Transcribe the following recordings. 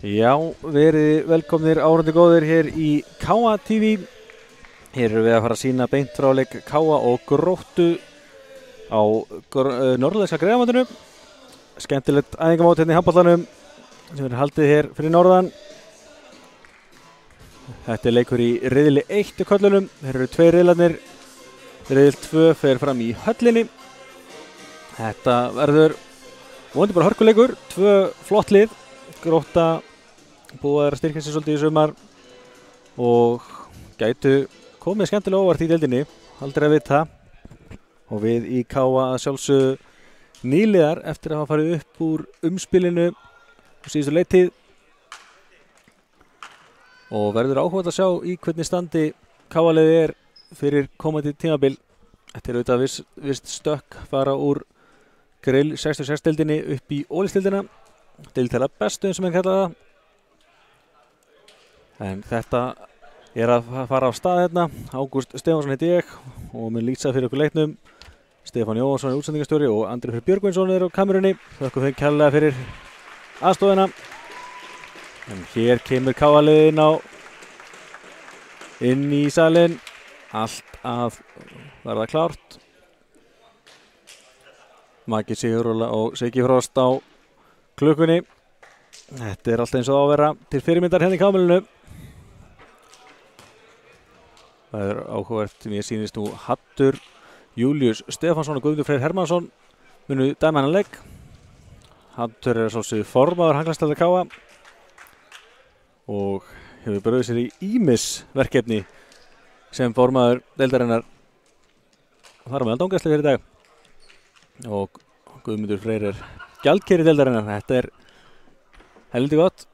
Já, verið velkomnir áhorfendur góðir hér í Káa TV. Hér erum við að fara að sýna beint frá leik Káa og Gróttu á norðlægska Greiðamótinu. Skemmtilegt æfingamót hérna í handboltanum sem er haldið hér fyrir norðan. Þetta er leikur í riðli 1 í köllunum. Þeir eru 2 riðlarnir. Riðil 2 fer fram í höllinni. Þetta verður vonandi bara hörkuleikur, 2 flott lið. Grótta búið að styrkja sig svolítið í sumar og gætu komið skemmtilega óvart í deildinni, aldrei að vita. Og við í Káa að sjálfsögðu nýliðar eftir að hafa farið upp úr umspilinu á síðustu leiktíð. Og verður áhugavert að sjá í hvernig standi Káa-liðið er fyrir komandi tímabil. Þetta er auðvitað vist stökk fara úr grill 66 deildinni upp í Ólistildina. Deildtala bestu eins og menn kalla það. En þetta er að fara á stað hérna. Ágúst Stefánsson heiti ég og mun lýsa fyrir okkur leiknum. Stefán Jóhansson er útsendingastjóri og Andri Freyr Björgvinsson er á kamerunni. Þökkum þeim kærlega fyrir aðstofuna. En hér kemur Káa-liðið inn í salinn. Allt að verða klárt. Maggi Sigurðarla og Siggi Frost á klukkunni. Þetta er alltaf eins og á að vera til fyrirmyndar hérna í Káa-liðinu. Það er áhugavert, mér sýnist nú Hattur Július Stefánsson og Guðmundur Freyr Hermannsson munu dæma hennan leik. Hattur er svolítið formaður Hanglandsdeildar Káa og hefur bröðið sér í ýmis verkefni sem formaður deildarinnar. Það er meðal dómgæslu fyrir í dag. Og Guðmundur Freyr er gjaldkeri deildarinnar. Þetta er heldur gott.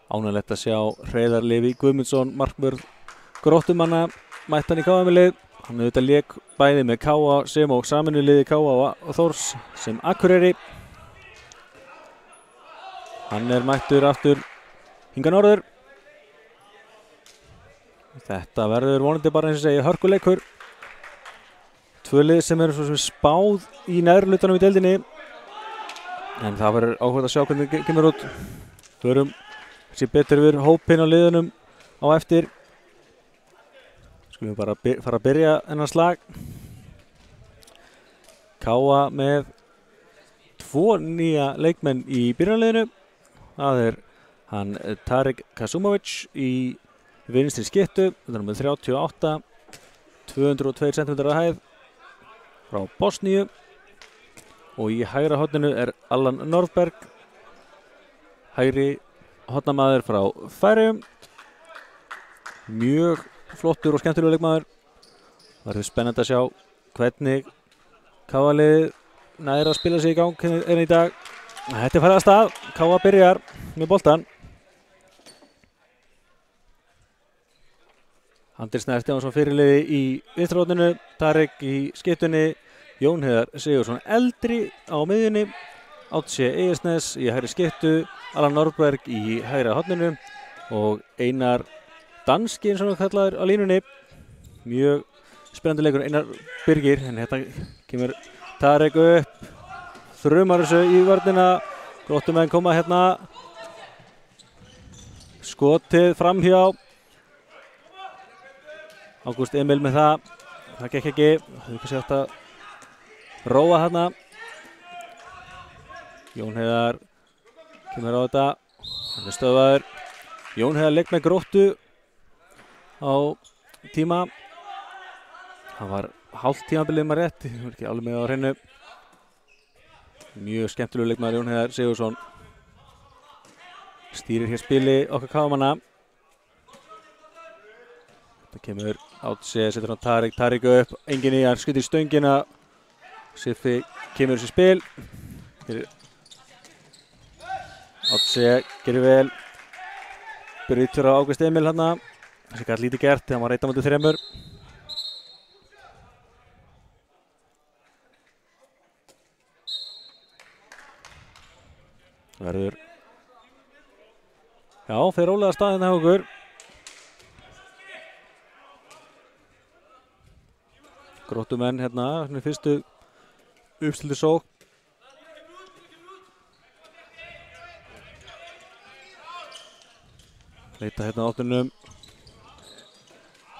Ánægilegt að sjá Hreiðar Leví Guðmundsson, markvörð Gróttumanna, mættan í Káa-lið. Hann auðvitað lék bæði með Káa sem og samvinnuliði Káa og Þórs sem Akureyri. Hann er mættur aftur hingað norður. Þetta verður vonandi bara eins og segja hörkuleikur. 2 lið sem eru svo sem spáð í neðri hlutanum í deildinni. En það verður áhugavert að sjá hvernig það kemur út. Förum sér betur við hópinn á liðunum á eftir. Skulum við bara fara að byrja þennan slag. Káa með 2 nýja leikmenn í byrjunarliðinu. Það er hann Tarik Kasumovic í vinstri skyttu, með 38, 202 cm að hæð frá Bosníu. Og í hægra horninu er Allan Norðberg, hægri hornamaður frá Færeyjum. Mjög flottur og skemmtilegur leikmaður. Það verður spennandi að sjá hvernig Káa-liðið nær að spila sig í gang enn í dag. Þetta er farið að stað. Káa byrjar með boltan. Andri Snær Stefánsson fyrirliði í vinstra horninu, Tarik í skyttunni, Jón Heiðar Sigurðsson eldri á miðjunni, Átse Eiðsnes í hægri skyttu, Allan Norðberg í hægra horninu og Einar Danski eins og hann kallaður á línunni. Mjög spennandi leikur, Einar Birgir, en þetta kemur Tarik upp, þrumar þessu í vörnina. Gróttumenn koma hérna, skotið framhjá. Ágúst Emil með það gekk ekki, það kannski átt að róa hérna. Jón Heiðar kemur á þetta, hann er stöðvaður. Jón Heiðar leik með Gróttu á tíma. Það var hálft tímabilið maður rétt, ég var ekki alveg með á hreinu. Mjög skemmtilegur leikmaður Jón Heiðar Sigurðsson. Stýrir hér spili okkar Káamanna. Það kemur Átse, setur hann Tarik upp, enginn í, hann skutir stöngina. Siffi kemur þessi spil. Átse gerir vel. Brytur á Ágúst Emil hérna. Þessi gæti lítið gert, hann var 1-3. Verður. Já, þeir rólega staðinn hjá okkur. Gróttumenn hérna, fyrstu uppstildu sókn. leita hérna áttunum.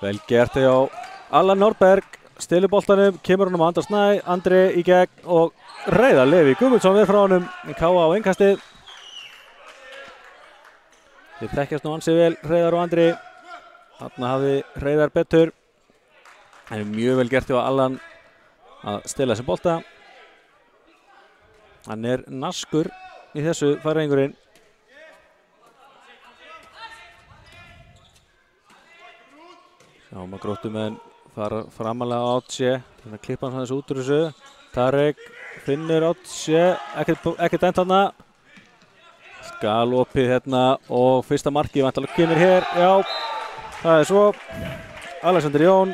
Vel gert hjá Allan Norberg, stilur boltanum, kemur honum á Andra Snæ, Andri í gegn og Hreiðar Leví Guðmundsson við frá honum í K.A. á innkastið. Þeir þekkjast nú ansi vel, Hreiðar og Andri. Þarna hafði Hreiðar betur. Það er mjög vel gert hjá Allan að stila þessi bolta. Hann er naskur í þessu færeyingurinn. Sjáum að Gróttumenn fara framalega á Átse. Þannig að klippa hann þessu út úr þessu. Tarek finnur Átse, ekkert dæmt þarna. Galopið hérna og fyrsta markið vantarlega kemur hér. Já, það er svo. Alexander Jón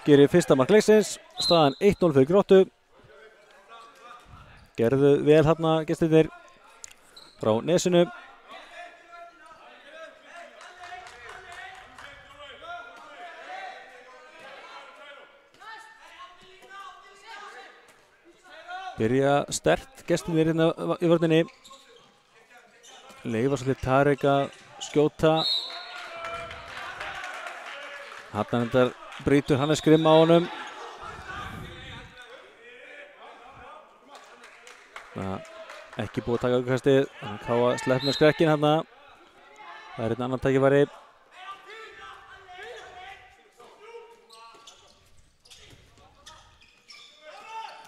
gerir fyrsta mark leiksins. Staðan 1-0 fyrir Gróttu. Gerðu vel þarna gestirnir frá Nesinu. Byrja sterkt gestirnir hérna í vörninni. Leyfa svolítið Tarek að skjóta. Þarna endar brýtur Hannes Grimm á honum. Ekki búið að taka aukastið, þannig að K.A. slepp með skrekkin hérna. Það er einn annan tækifæri.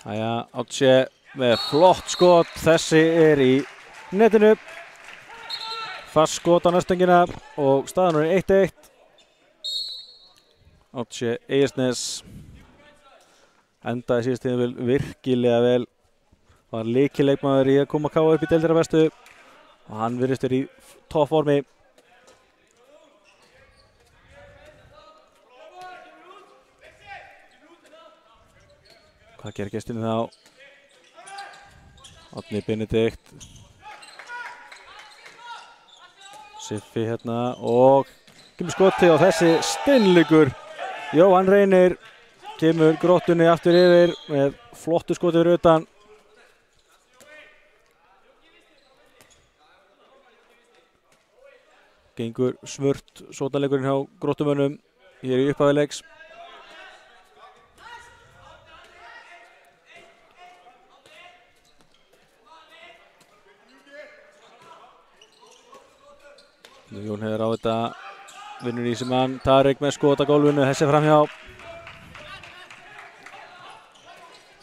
Æja, Átse með flott skot, þessi er í netinu. Fast skot á næstöngina og staðan er 1-1. Átse Eiðsnes endaði síðast tíðan virkilega vel. Var lykilleikmaður í að koma K.A. upp í deildararbestu og hann virðist verið í toppformi. Hvað gerir gestinni þá? Árni Benedikt. Siffi hérna og kemur skoti og þessi steinleikur. Jóhann Reynir kemur Gróttunni aftur yfir með flottu skoti fyrir utan. Gengur smurt sótaleikurinn hjá Gróttumönnum hér í upphafi leiks. Jón hefur á þetta, vinnur í sem hann, Tarek með skot á gólfinu, þessi framhjá.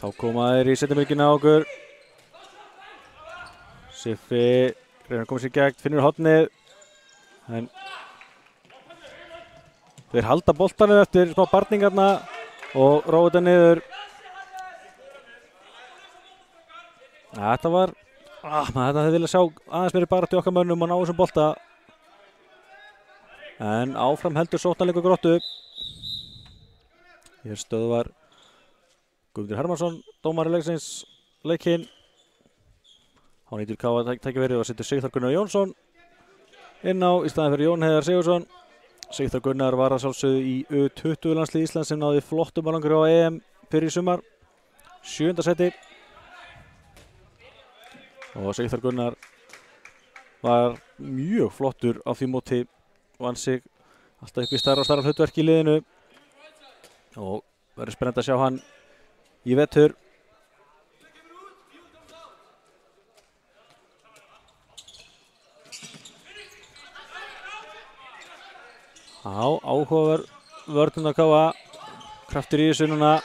Þá koma þeir í setjumyrkina á okkur. Siffi reynar að koma sér í gegn, finnur hornið. En þeir halda boltanum eftir smá barningarna og róa þetta niður. Þetta var, þetta hefði viljað sjá aðeins meiri baráttu í okkar mönnum og ná þessum bolta. En áfram heldur sóknarleikur Gróttu. Hér stöðvar Guðmundur Hermannsson, dómari leiksins, leikinn. Hann nýtur K.A. tækifærið og setur Sigþór Gunnar Jónsson inn á í staðinn fyrir Jón Heiðar Sigurðsson. Sigþór Gunnar var að sjálfsögðu í U20 landslið Íslands sem náði flottum árangri á EM fyrir í sumar. 7. seti. Og Sigþór Gunnar var mjög flottur á því móti, vann sig alltaf upp í stærra og stærra hlutverk í liðinu og verður spennandi að sjá hann í vetur. Áhugaverð vörðin að K.A. kraftur í þessu núna.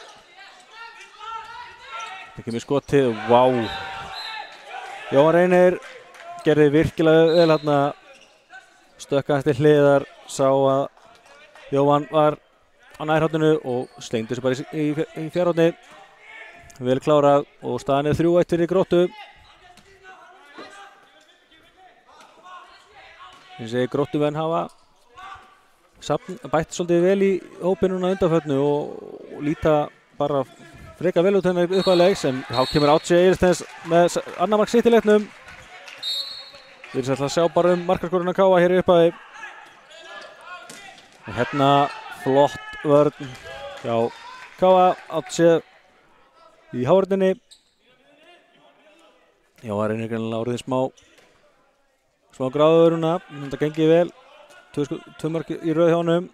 Það kemur skotið, vá. Jóhann Reynir gerði virkilega vel hérna. Stökka eftir hliðar, sá að Jóhann var á nærhorninu og slengdi þessu bara í fjárhorni. Vel klárað og staðan er 3-1 fyrir Gróttu. Ég segi Gróttumenn hafa bætt svolítið vel í hópinn núna undanförnu og líta bara freka vel út hennar upp að leiks, en þá kemur Átse Eiðsnes með annar mark sitt í leiknum. Við erum að sjá bara markaskoruna K.A. hér í upphafi. Hérna flott vörn hjá K.A. Átse í hávörninni. Já, það reynir greinilega orðið smá gráðuruna, þetta gengið vel. tvö mörk í röð hjá honum.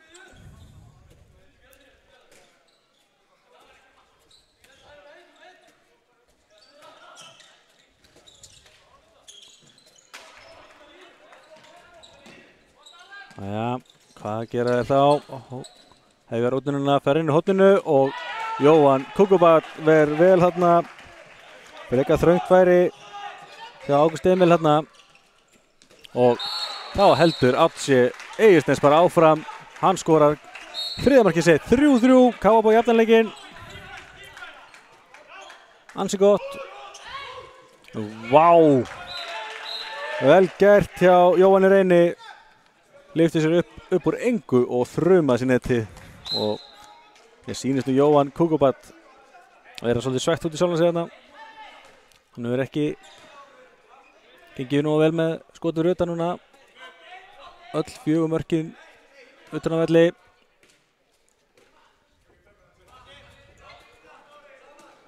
Jæja, hvað gera þeir þá? Hefur útnununa fer inn í hotninu og Jóhann Kukubat verður vel þarna. Frekar þröngt færi hjá Ágúst Emil þarna. Og þá heldur Átsi Egilsnes bara áfram. Hann skorar þriðja markið sitt, 3-3, KA á jafnleikinn. Ansi gott. Vá! Vel gert hjá Jóhanni Reyni. Lyfti sér upp úr engu og þrumaði sér neti. Og ég sýnist Jóhann Kukubat að vera svolítið svegt út í sjálfan sig þarna. Hann hefur ekki gengið nógu vel með skotur utan núna. Öll 4 mörkin utan á velli.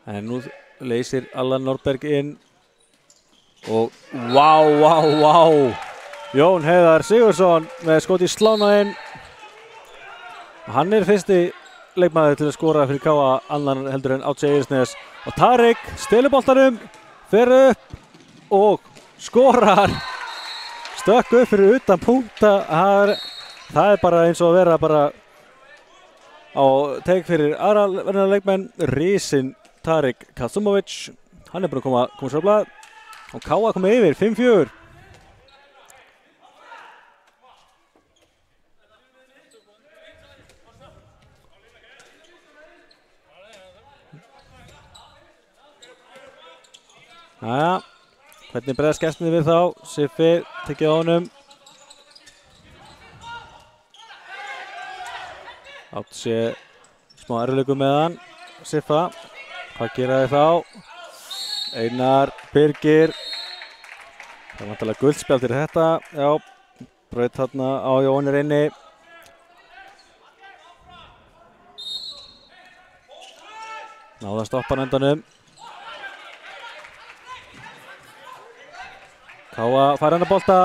En nú leysir Allan Norberg inn. Og vá! Jón Heiðar Sigurðsson með skot í slánaðinn. Hann fyrsti leikmaður til að skora fyrir KA annan heldur en Átsi Egilsnes. Og Tarik stelur boltanum, fer upp og skorar. Stökk upp fyrir utan punkta. Það bara eins og að vera bara á teik fyrir aðra leikmenn. Risinn Tarik Kazumovic. Hann búinn að koma sér á blað. Og KA komið yfir 5-4. Jæja, hvernig bregðast gestirnir við þá? Siffi tekið á honum. Átt sé smá erfiðleikum með hann. Siffa, hvað gera þið þá? Einar, Birgir. Það er vantarlega guldspjald fyrir þetta. Já, braut þarna á Jóhanni Reyni. Náða að stoppa hann endanum. KA fær hennar bolta.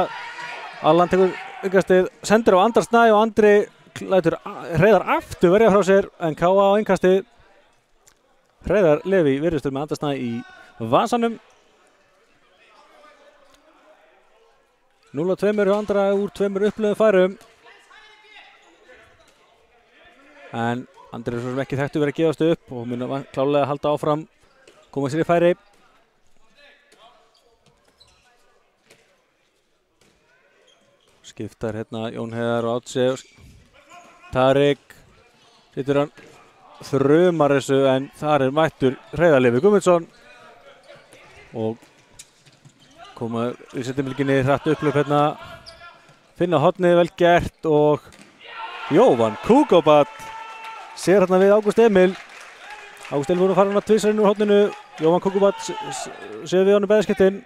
Allan tekur innkastið, sendir á Andra Snæ og Andri lætur Hreiðar aftur verja frá sér en KA á innkastið. Hreiðar Levi virðistur með Andra Snæ í vasanum. 0-2 hjá Andra úr 2 upplöðum færum. En Andri svo sem ekki þekktu verið að gefast upp og mun klálega að halda áfram, koma sér í færi. Skiptar hérna Jón Heiðar og Átsi. Tarik situr hann, þrumar þessu en þar mættur Hreiðar Levi Guðmundsson. Og koma í setjumilginni hratt upplöp hérna. Finna hotnið vel gert og Jóhann Kukubat sér hérna við Ágúst Emil. Ágúst Emil voru að fara hann að tvisar inn úr hotninu. Jóhann Kukubat sér við honum bæðiskiptin.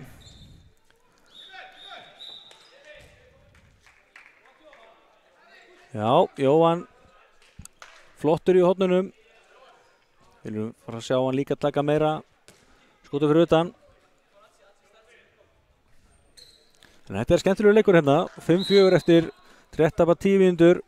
Já, Jóhann flottur í hotnunum. Viljum fara að sjá hann líka taka meira skotu fyrir utan. En þetta skemmtilegur leikur hérna. 5-4 eftir 10 mínútur.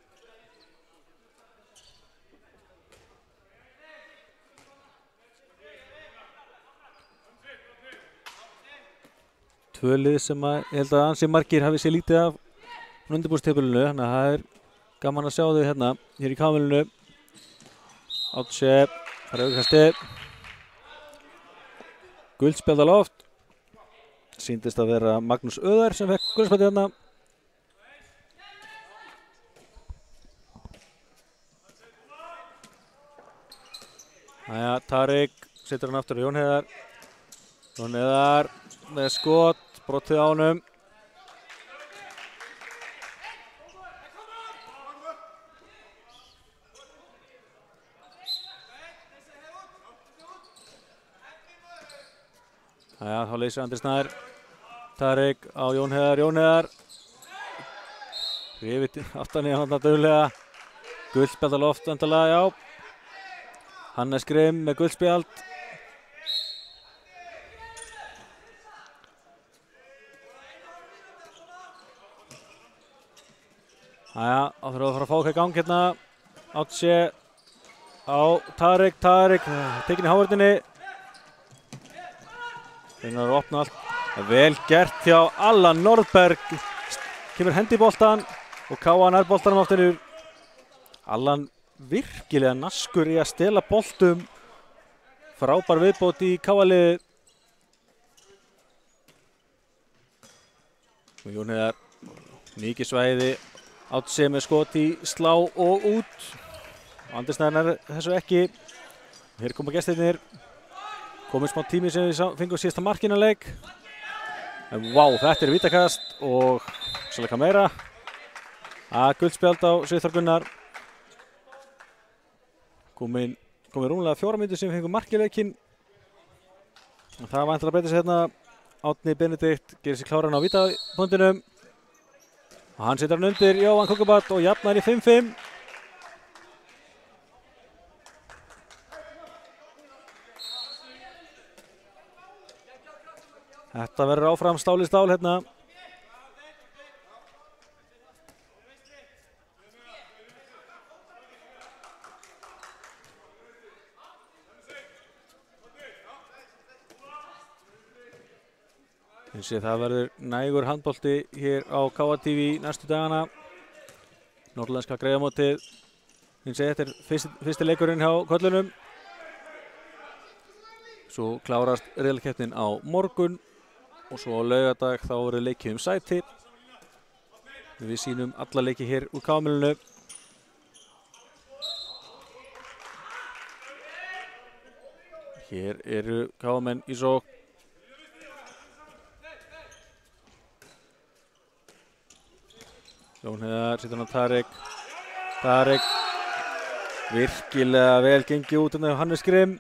Tvö lið sem ég held að ansi margir hafi sér lítið af undirbúrstíðbölinu, þannig að það gaman að sjá þau hérna hér í K-mælinu. Átsi, það aukasti. Guldspjald á loft. Sýndist að vera Magnús Öðar sem fekk guldspjaldið hérna. Jæja, Tarik setur hann aftur á Jón Heiðar. Jón Heiðar með skot, brottið á honum. Jæja, þá leysir Andri Snær. Tarik á Jón Heiðar, Jón Heiðar. Rifið aftan í hann duglega. Guldspjald á loft vantarlega, já. Hannes Grimm með guldspjald. Jæja, þá þurfum við að fara að fá okkar í gang hérna. Átt sé á Tarek, tekinn í hávörðinni. Reynar að opna allt. Vel gert hjá Allan Nordberg. Kemur hendi í boltan og Káa nær boltanum aftur yfir. Allan virkilega naskur í að stela boltum. Frábær viðbót í Káa-liðið. Og Jón Heiðar, mikið svæði. Átt sé með skot í slá og út. Andrisnæðin þessu ekki. Hér koma gestirnir. Komið smá tími sem við fengum síðasta markinu-leik. En vá, þetta er vítakast og svolítið meira. Guldspjald á Sigþór Gunnar. Komið rúmlega 4 mínútur sem við fengum markileikin. Það var væntanlega að breyta sig hérna. Árni Benedikt gerir sér kláran á vítapunktinum. Og hann setur hann undir Jóhann Kukubat og jafnar í 5-5. Þetta verður áfram stál í stál hérna. Það verður nægur handbolti hér á Káa TV næstu dagana. Norðlenska greiðamótið. Þetta er fyrsti leikurinn hjá köllunum. Svo klárast riðlakeppnin á morgun. Og svo á laugardag þá verður leikið sæti. Við sýnum alla leiki hér úr Káa-milinu. Hér eru Káa-menn í sókn. Jón Heiðar setur hann á Tarek. Tarek virkilega vel gengið út af Hannes Grimm.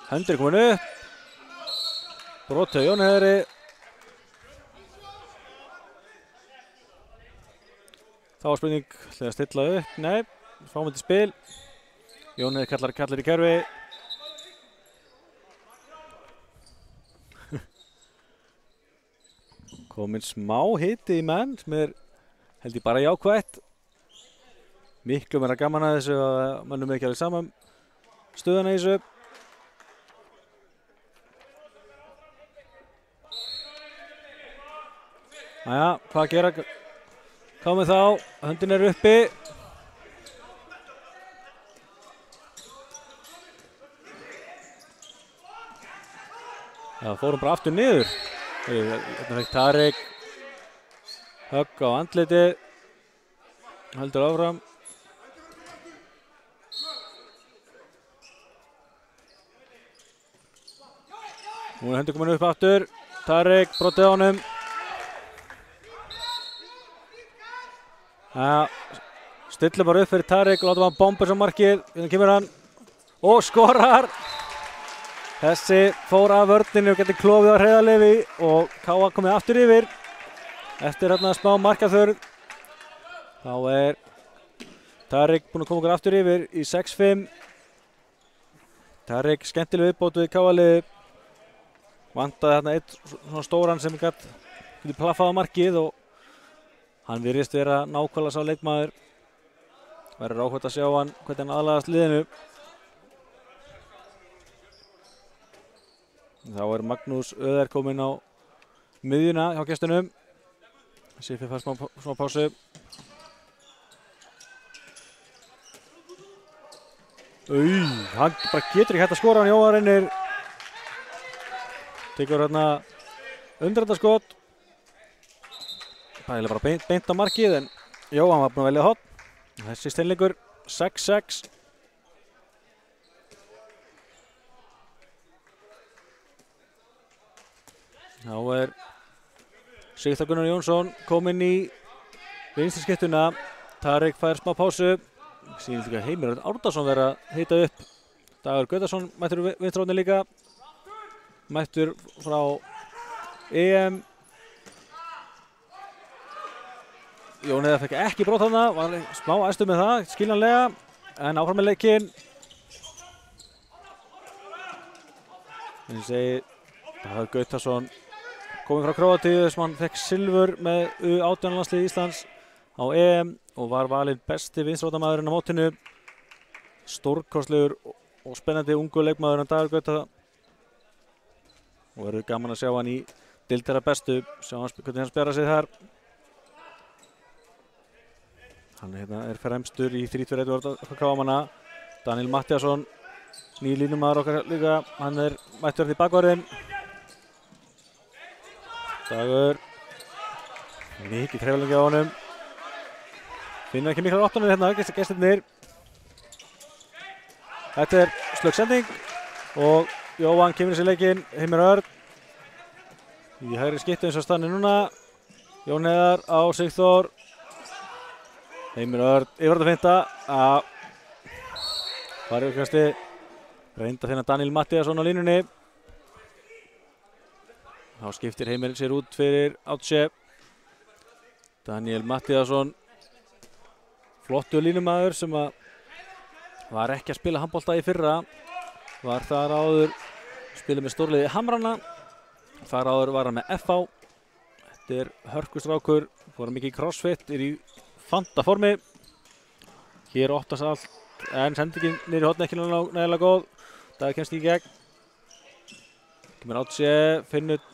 Hendur komin upp. Brot hjá Jón Heiðari. Þá var spurning, ætlaði að stilla upp? Nei, fáum við til spil. Jón Heiðari kallar í kerfi. Kominn smá hiti í menn sem held ég bara jákvætt. Miklu meira gaman að þessu að mönnum ekki alveg saman stöðuna í þessu. Jæja, hvað gera? Komið þá, höndin er uppi. Já, fórum bara aftur niður. Hérna fekk Tarek högg á andlitið. Heldur áfram. Nú er hendur komin upp aftur. Tarek brotið á honum. Stillum bara upp fyrir Tarek og látum hann bomba svo markið. Þannig kemur hann og skorar. Þessi fór af vörninu og getur klofið á Hreiðarlefi og Káa komið aftur yfir. Eftir hérna smá markaþörf. Þá er Tarek búinn að koma okkur aftur yfir í 6-5. Tarek skemmtileg viðbót við Káa-liði. Vantaði hérna einn svona stóran sem getur plaffað á markið og hann virðist vera nákvæmlega sá leikmaður. Verður áhugavert að sjá hann hvernig hann aðlagast liðinu. Þá er Magnús Öðar kominn á miðjuna hjá gestunum. Siffi fær smá pásu. Hann bara getur ekki hægt að skora hann. Jóhann reynir. Tekur hérna undrardaskot. Það er bara beint á markið en Jóhann var búinn að velja horn. Þessi steinleikur 6-6. Þá er Sigþór Gunnar Jónsson kominn í vinstri skyttuna. Tarek fær smá pásu. Sýnir líka Heimir Örn Árnason vera að hita upp. Dagur Gautason mættur vinstri horni líka. Mættur frá EM. Jón Heiðar fekk ekki brot þarna. Var smá æstur með það, skiljanlega. En áfram með leikinn. En ég segi Dagur Gautason komið frá Króatíu sem hann fekk silfur með U18 landsliði Íslands á EM og var valinn besti vinstri-varnarmaðurinn á mótinu. Stórkostlegur og spennandi ungur leikmaður en Dagur Gauta. Og verður gaman að sjá hann í deildar bestu, sjá hvernig hann spjara sig þar. Hann er fremstur í 3-2-1 okkar káamanna. Daniel Matthíasson, nýr línumaður okkar líka, hann er mættur í bakvörðin. Dagur, mikið treflingi á honum. Finnur ekki miklar opnarnir hérna, gestirnir. Þetta er slögg sending og Jóhann kemur í sig leikinn, Heimir Örn. Í hægri skiptu eins og stanni núna. Jón Heiðar á Sigþór. Heimir Örn yfir að finta að fara yfirkasti. Reynda að finna Daniel Matthíasson á línunni. Þá skiptir Heimir sér út fyrir Átse. Daniel Matthíasson, flottur línumaður sem var ekki að spila handbolta í fyrra. Var þar áður, spila með stórliði Hamrana. Þar áður var hann með FH. Þetta er hörkustrákur, fór mikið í crossfit, í fanta formi. Hér opnast allt, en sendingin niður í horni ekki nægilega góð. Dagur kemst í gegn. Kemur Átse, finnur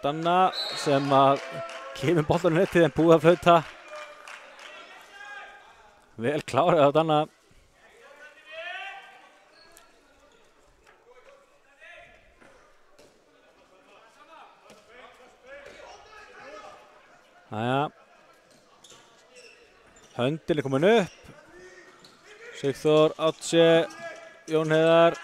Danna sem kemur boltanum nettið en búið að flauta. Vel klárið á Danna. Jæja. Höndin er komin upp. Sigþór, Átse, Jón Heiðar.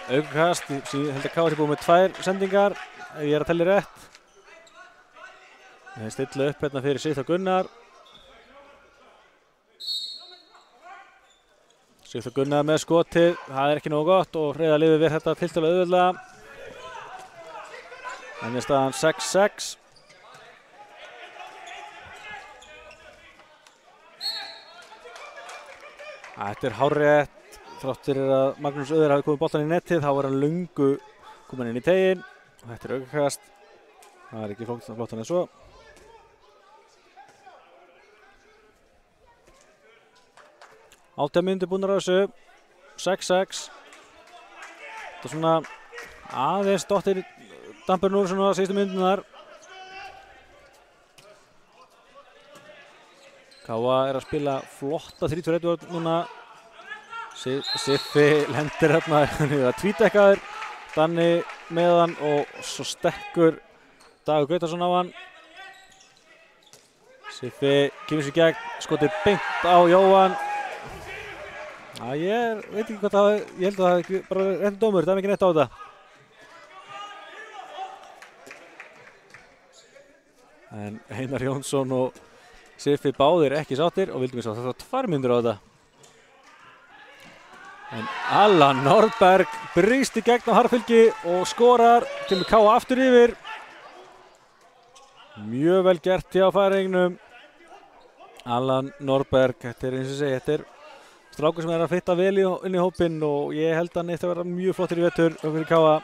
Aukakast, ég held að KR búið með 2 sendingar, ef ég er að tella rétt. Þeir stilla upp hérna fyrir Sigþór Gunnar. Sigþór Gunnar með skotið, það er ekki nógu gott og Hreiðar lifir við þetta tiltölulega auðveldlega. En er staðan 6-6. Þetta er hárrétt. Þrátt fyrir að Magnús Auður hafi komið boltan í nettið, þá var hann löngu komin inn í teginn. Og þetta er aukakast. Það er ekki flottan eins og. Átján mínútur búnar á þessu. 6-6. Þetta er svona aðeins dottir dampurinn úr svona síðustu mínúturnar. Káa er að spila flotta 3-2-1 núna. Siffi lendir hérna, hann er að tvítekkaður. Danni með hann og svo stekkur Dagur Gautason á hann. Siffi kemur sér í gegn, skotið beint á Jóhann. Ég veit ekki hvað það, ég held að það er bara rétt dómur, það er ekki neitt á þetta. En Einar Jónsson og Siffi báðir ekki sáttir og vildum við sá þetta 2 mínútur á þetta. En Allan Norberg brýst í gegn á harðfylgi og skorar, kemur Káa aftur yfir. Mjög vel gert hjá færingnum. Allan Norberg, þetta er eins og segi, þetta er strákur sem er að fitta vel inn í hópinn og ég held að hann eitt að vera mjög flottir í vetur fyrir Káa.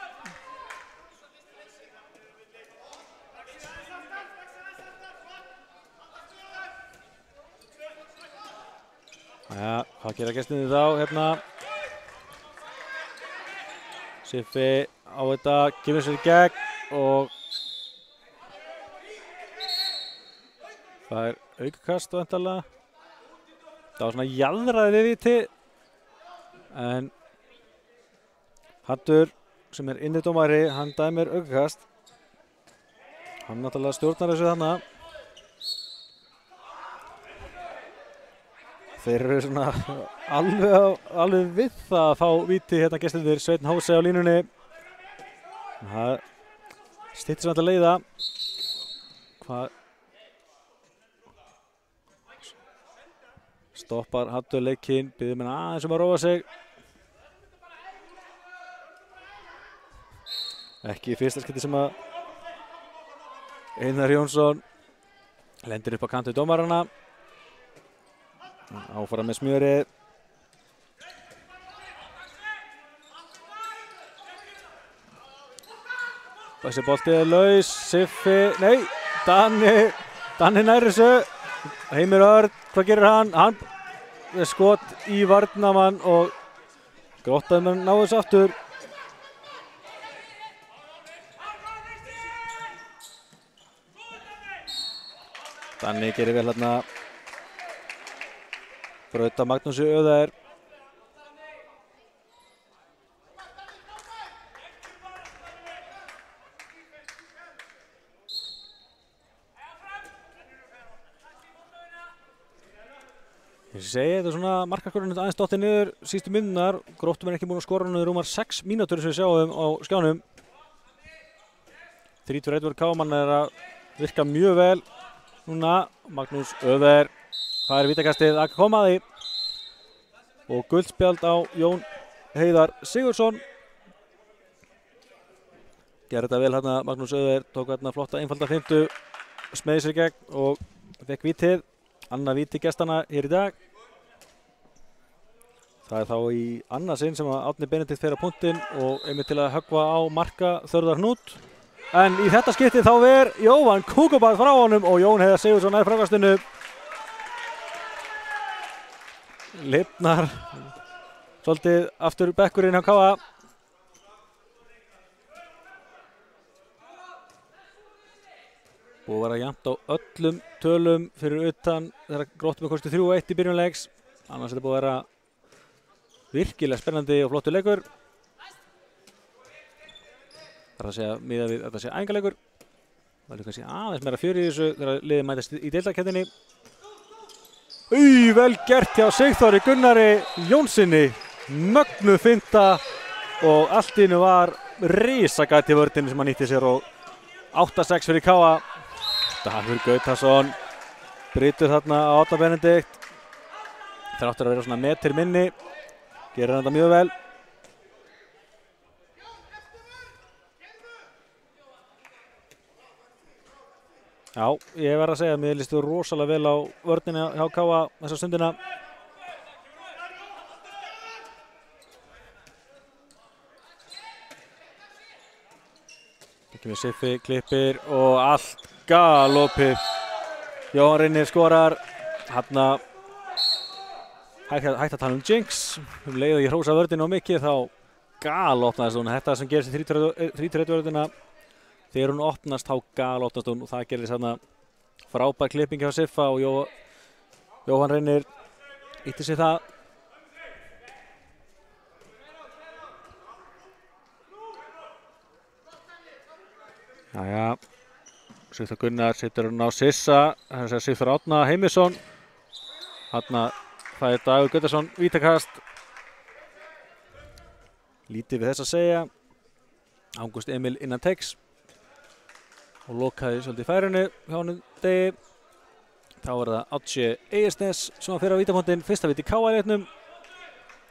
Jæja, hvað gera gestirnir þá hérna? Siffi á þetta, kemur sér í gegn og það er aukakast væntanlega. Það var svona jaðraði við víti en Hattur sem er innidómari, hann dæmir aukakast. Hann náttúrulega stjórnar þessu þarna. Þeir eru svona alveg við það að fá víti hérna gestirnir. Sveinn Hóse á línunni. Það styttir samt að leiða. Hvað? Stoppar Hattur leikinn, biður menn aðeins að róa sig. Ekki í fyrsta skipti sem að Einar Jónsson lendir upp á kanti dómarana. Áfram með smjörið. Þessi bolti laus, Siffi, nei, Danni nær þessu. Heimir Örn, hvað gerir hann? Hann er skot í varnarmann og Grótta með ná þessu aftur. Danni gerir vel hérna. Brauta Magnúsi Öðar. Ég segi, þetta svona markaskorun aðeins dottið niður síðustu minnar. Gróttum er ekki búin að skora hann rúmar 6 mínútur sem við sjáum á skjánum. 3-1 Káman er að virka mjög vel núna. Magnús Öðar fær vítakastið að koma að því. Og guldspjald á Jón Heiðar Sigurðsson. Gerði þetta vel hérna, Magnús Öðar tók hérna flotta einfalda fintu, smeði sér í gegn og fekk vítið. Annað víti gestana hér í dag. Það er þá í annað sinn sem að Árni Benedikt fer á punktinn og einmitt til að höggva á marka þörðar hnút. En í þetta skipti þá ver Jóhann Kúkubað frá honum og Jón Heiðar Sigurðsson nær framkastinu. Lifnar svolítið aftur bekkurinn hjá Káa. Og var að jafnt á öllum tölum fyrir utan þegar Gróttum kosti 3-1 í byrjunleiks. Annars er þetta búið að vera virkilega spennandi og flottur leikur. Það er að segja miðað við þetta sé æfingaleikur. Það er kannski aðeins meira fjör í þessu þegar liðið mætast í deildarkeppninni. Vel gert hjá Sigþóri Gunnari Jónssoni. Mögnuð finta og allt í einu var risagat í vörninni sem hann nýtti sér og 8-6 fyrir Káa. Dagur Gautason brýtur þarna á Árna Benedikt. Þráttur að vera svona metr minni. Gerir þetta mjög vel. Já, ég verð að segja að mér líst rosalega vel á vörnina hjá Káa þessa stundina. Ekki með Siffi, klippir og allt galopið. Jóhann Reynir skorar. Þarna hægt að tala Jinx. Leið og ég hrósa vörðinu á mikið þá galopnaðist hún. Þetta sem gerist í 3-3 vörðina. Þegar hún opnast þá galopnast hún og það gerist þarna frábær klipping hjá Siffa og Jóhann Reynir ýtti sér það. Jæja. Sigþór Gunnar setur hann á Sissa, þannig að Sigþór Árna Heimisson. Þarna fær Dagur Gautason vítakast. Lítið við þess að segja. Ágúst Emil innan teiks. Og lokaði svolítið færinu hjá honum degi. Þá er það Átsi Egirsnes sem fer á vítapunktinn. Fyrsta víti í Káa-leiknum.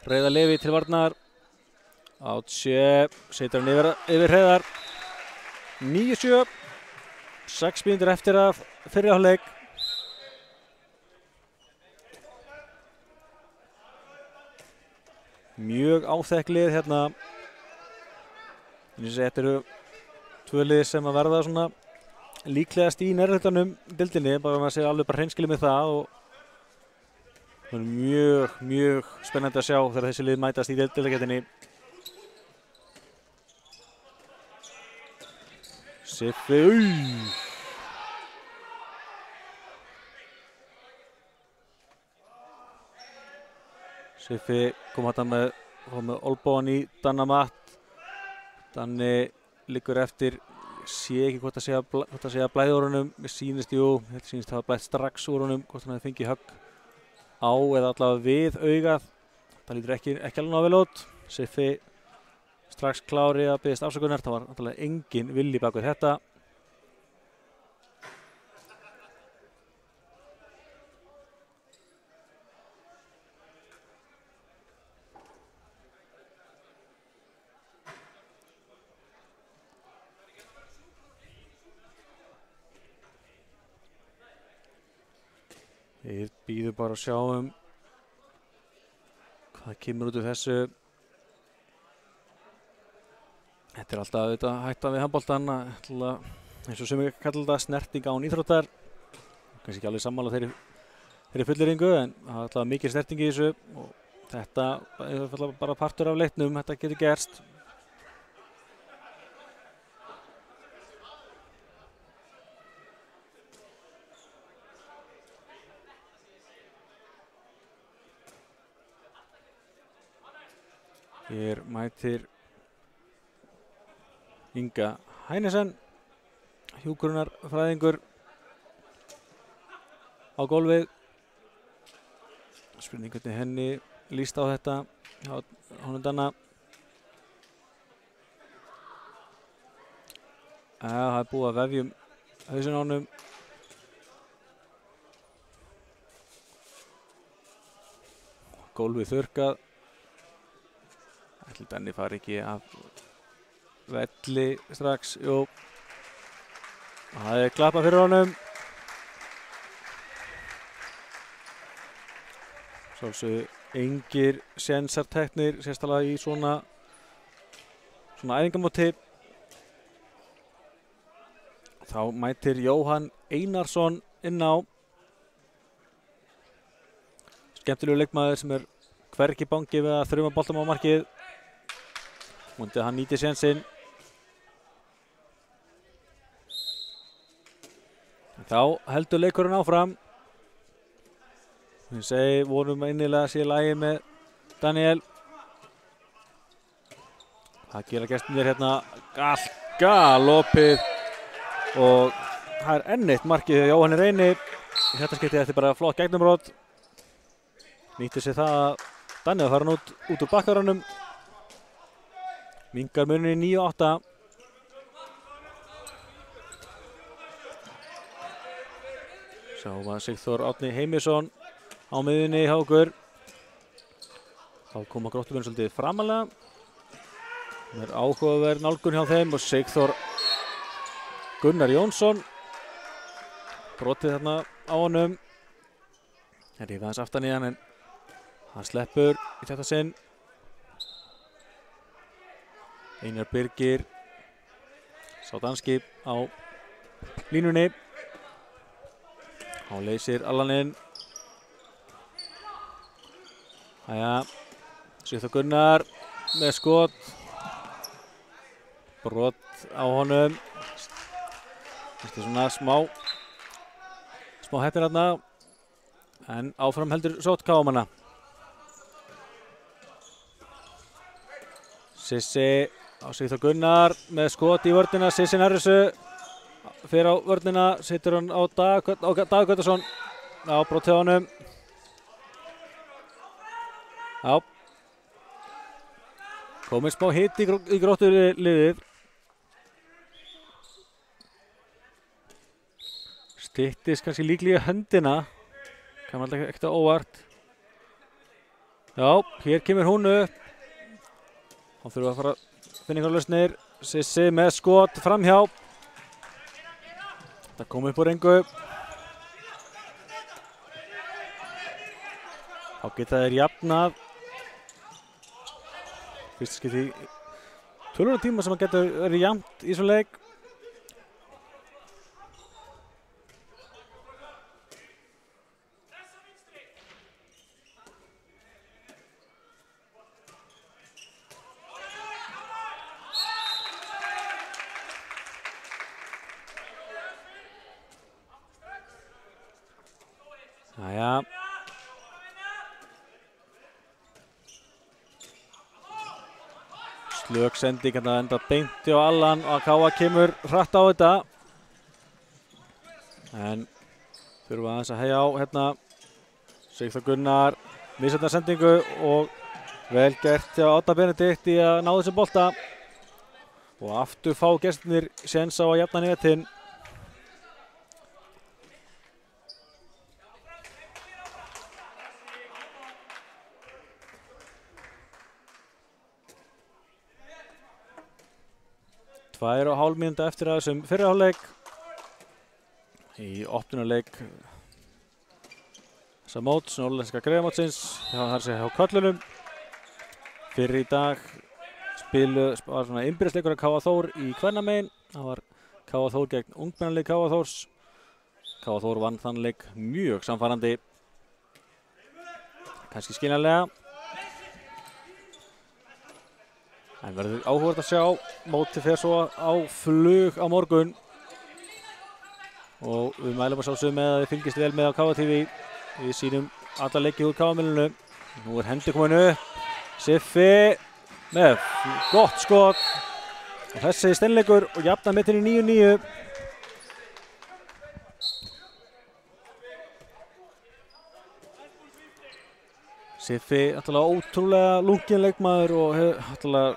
Reiðar Levi til varnar. Átsi setur hann yfir Heiðar. 9-7. 6 mínútur eftir af fyrri hálfleik. Mjög áþekklið hérna. Þetta eru tvö lið sem að verða svona líklegast í nærhlutanum deildinni, bara maður sé alveg bara hreinskilið með það og það er mjög spennandi að sjá þegar þessi lið mætast í deildarkeppninni. Siffi, Siffi kom þetta með olbóan í Danna Matt. Danni liggur eftir, sé ekki hvort það sé að blæða úr honum. Mér sýnist, þetta sýnist að hafa blætt strax úr honum, hvort hann hefði fengið högg á eða allavega við augað. Það lítur ekki alveg ná vel út. Siffi strax klári að biðjast afsökunar, það var náttúrulega engin vilji bak við þetta. Við bíðum bara að sjá hvað kemur út úr þessu. Þetta alltaf auðvitað hætta við handboltan eins og sem við kallum þetta snerting án íþróttar. Kannski ekki alveg sammála þeirri fullyrðingu en það er alltaf mikið snerting í þessu og þetta er bara partur af leiknum, þetta getur gerst. Hér mætir Inga Hænesen, hjúkrunarfræðingur á gólfið. Spurning hvernig henni líst á þetta hjá honum Danna. Það er búið að vefja hausinn á honum. Gólfið þurrkað. Ætli Danni fari ekki af velli strax, jú. Það er klappað fyrir honum. Sjálfsögðu engir sénsarteknir, sérstaklega í svona æfingamóti. Þá mætir Jóhann Einarsson inn á. Skemmtilegu leikmaður sem er hvergi bangi við að þrjuma boltam á markið. Vonandi að hann nýti sénsinn. Þá heldur leikurinn áfram. Við vonum innilega að sé lagi með Daniel. Það gera gestirnir hérna galopið og það er enn eitt markið hjá Jóhanni Reyni. Í þetta skiptið eftir bara flott gegnumbrot. Nýtti sér það að Daniel fara hann út úr bakkarunum. Minnkar munin í 9-8. Sjá að Sigþór Árni Heimisson á miðjunni hjá okkur. Þá koma Gróttumenn svolítið framalega. Það er áhugaverð nálgun hjá þeim og Sigþór Gunnar Jónsson. Brotið þarna á honum. Það er aðeins aftan í hann en hann sleppur í þetta sinn. Einar Birgir sá danski á línunni. Hann leysir Allan inn. Jæja, Sigþór Gunnar með skot. Brot á honum. Þetta er svona smá heppir þarna. En áfram heldur sótt KM-ana. Sissi á Sigþór Gunnar með skot í vörnina. Sissi nær þessu. Fyrir á vörnina. Setur hann á Dag Gauttason. Já, brot hjá honum. Já. Komið smá hit í Gróttuliðið. Styttist kannski líklega höndina. Kann alltaf ekkert óvart. Já, hér kemur hún upp. Þá þurfum við að fara að finna einhverja lausnir. Sissi með skot framhjá. Það kom upp úr engu. Þá geta þeir jafnað. Fyrst skipti í tölvöru tíma sem að geta verið jafnt í þessum leik. Jæja. Slök sending hérna enda beint hjá Allan og Káa kemur hratt á þetta. En þurfum aðeins að heyja á hérna. Sigþór Gunnar misheppnaði sendingu og vel gert hjá Árna Benedikt í að ná þessum bolta. Og aftur fá gestirnir séns á að jafna netinn. Það 2,5 mínúta eftir að þessum fyrri hálfleik í opnunarleik þessa móts, norðlenska greiðamótsins, það sé hjá köllunum. Fyrir í dag var svona innbyrðisleikur að K.A. Þór í kvennamein. Það var K.A. Þór gegn ungmennalið K.A. Þórs. K.A. Þór vann þann leik mjög samfærandi. Kannski skiljanlega. En verður áhugavert að sjá. Mótið fer svo á flug á morgun. Og við mælum að sjálfsögðu með að þið fylgist vel með á K.A. TV. Við sýnum alla leiki úr K.A.-milinu. Nú hendur komin upp. Siffi með gott skot. Og þessi steinleikur og jafnar metin í 9-9. Siffi náttúrulega ótrúlega lunginn leikmaður og náttúrulega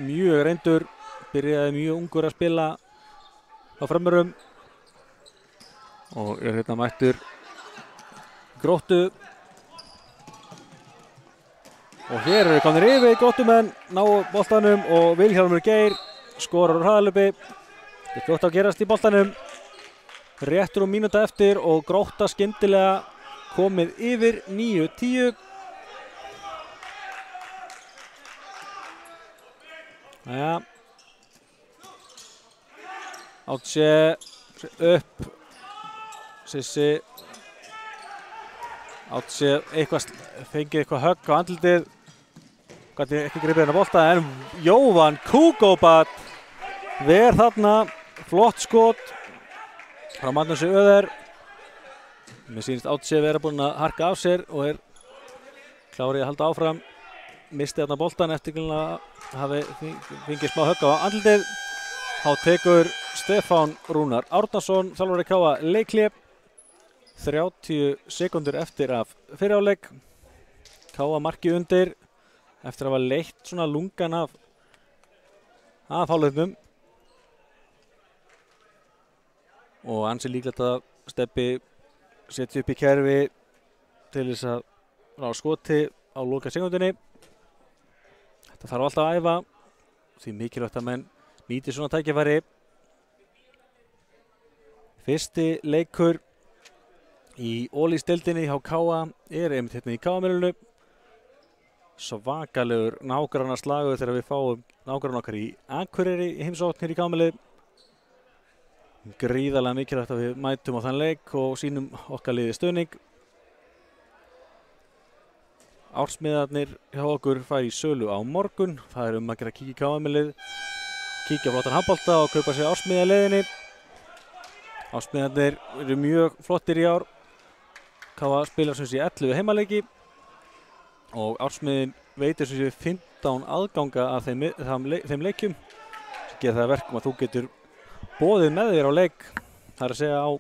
mjög reyndur. Byrjaði mjög ungur að spila á frömmurum. Og hérna mættur Gróttu. Og hér eru komnir yfir Gróttumenn, ná boltanum og Vilhjálmur Geir skorar úr hraðalöpi. Það er fljótt að gerast í boltanum. Réttur mínúta eftir og Grótta skyndilega komið yfir 9-10. Jæja. Átse upp. Sissi. Átse fengið eitthvað högg á andlitið. Gæti ekki gripið hennar bolta en Jóvan Kugobat ver þarna. Flott skot frá Magnúsi Öðer. Mér sýnist Átse vera búinn að harka af sér og klárið að halda áfram. Misti þarna boltan eftir að hafi fengið smá högg á andlitið. Þá tekur Stefán Rúnar Árnason, þjálfari K.A. leikhlé. 30 sekúndur eftir af fyrri hálfleik. K.A. marki undir eftir að hafa leitt svona lungan af hálfleiknum. Og ansi líklegt að Stebbi setja upp í kerfi til þess að ná skoti á loka sekúndunni. Þetta þarf alltaf að æfa. Því mikilvægt að menn nýti svona tækifæri. Fyrsti leikur í Ólís-deildinni hjá K.A. einmitt hérna í K.A.-milinu. Svakalegur nágrannaslagur þegar við fáum nágrann okkar í Akureyri í heimsókn hér í K.A.-milinu. Gríðarlega mikilvægt að við mætum á þann leik og sýnum okkar liði stuðning. Ársmiðarnir hjá okkur fær í sölu á morgun. Það að gera kíkja í K.A.-milið, kíkja á flottan handbolta og kaupa sér ársmiðarleiðinni. Ársmiðarnir eru mjög flottir í ár. K.A. spilar sem sé 11 heimaleiki og ársmiðin veitir sem sé 15 aðganga af þeim leikjum sem gerir það verkum að þú getur boðið með þér á leik. Það er að segja á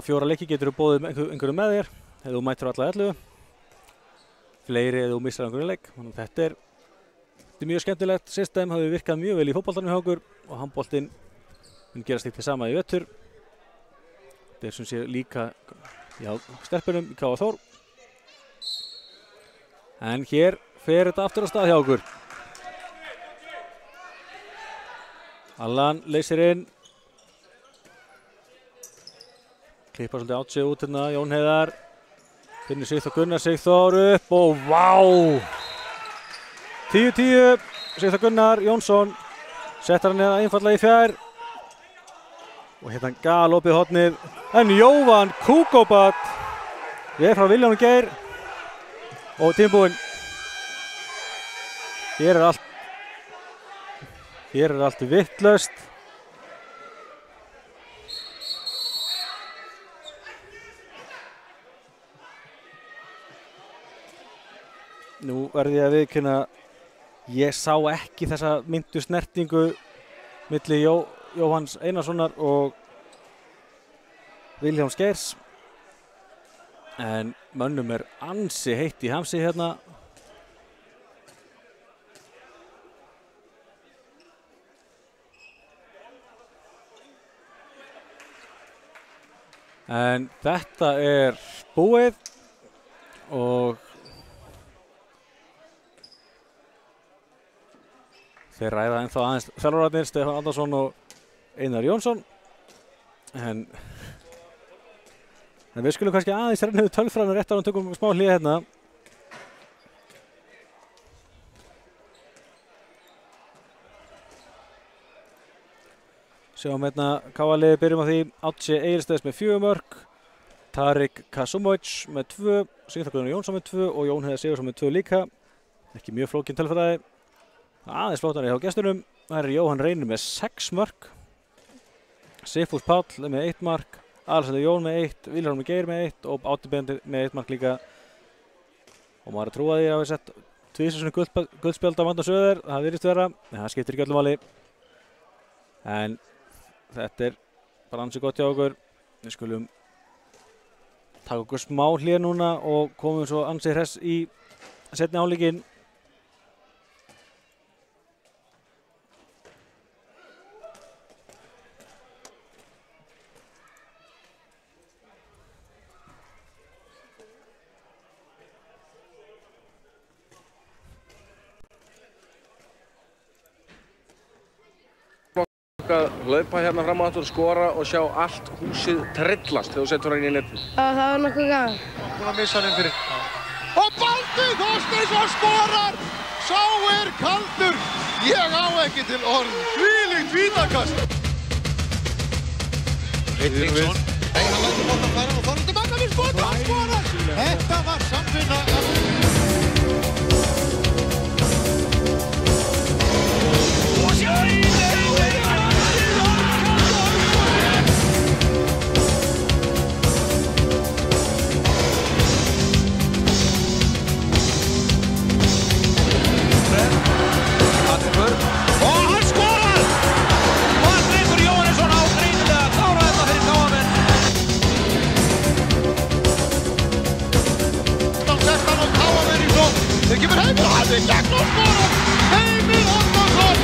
4 leiki getur þú boðið einhverju með þér ef þú mætir alla 11. Fleiri ef þú missar einhverju leik. Þannig að þetta er mjög skemmtilegt system, hafi virkað mjög vel í fótboltanum hjá okkur og handboltinn mun gera slíkt sama í vetur. Þetta er sem sé líka já, stelpunum í K.A. Þór. En hér fer þetta aftur á stað hjá okkur. Allan leysir inn. Klippar svolítið Átse út hérna, Jón Heiðar. Finnur Sigþór Gunnar, Sigþór upp og vá! 10-10, Sigþór Gunnar Jónsson. Settar hann eða einfallega í fjær. Og hérna galopið hornið. En Jóvan Kugobat. Við frá Vilhjálmur Geir. Og tímabúinn. Hér er allt vitlaust. Nú verði ég að viðurkenna, ég sá ekki þessa myndu snertingu milli Jóhanns Einarssonar og Vilhjálms Geirs. En mönnum er ansi heitt í hamsi hérna. En þetta er búið og þeir ræða ennþá aðeins þjálfararnir Stefán Árnason og Einar Jónsson. En við skulum kannski aðeins renna yfir tölfræðina rétt áður en tökum smá hlé hérna. Sjáum hérna Káa-liðið, byrjum á því. Átsi Egilsstaðis með 4 mörk. Tarik Kasumovic með 2. Sigþór Guðjónsson Jónsson með 2 og Jón Heiðar Sigurðsson með 2 líka. Ekki mjög flókin tölfræði. Aðeins flótari hjá gestunum. Það Jóhann Reynir með 6 mörk. Sigfús Páll með 1 mark. Alexander Jón með 1. Vilhjálmur Geir með 1 og Árni Benedikt með 1 mark líka. Og maður trúaði að hafa sett tvisvar guldspjald á Vanda Söder. Það virðist vera. Það skiptir ekki öllu máli. En þetta bara ansi gott hjá okkur. Við skulum taka okkur smá hlé núna og komum svo ansi hress í seinni hálfleikinn. Að hlaupa hérna fram á aftur og skora og sjá allt húsið trillast þegar þú setur hann í netið. Það var nokkuð gaman. Búinn að missa hann inn fyrir. Og Baldur Þorsteinsson skorar! Sá kaldur! Ég á ekki til orð. Þvílíkt vítakast! Hittingsson. Nei, hann lætur boltan fara og fara tilbaka við skot. Hann skorar! Þetta var samvinna. Þeir kemur Heimir og hann gegn og skorar! Heimir Arnarsson!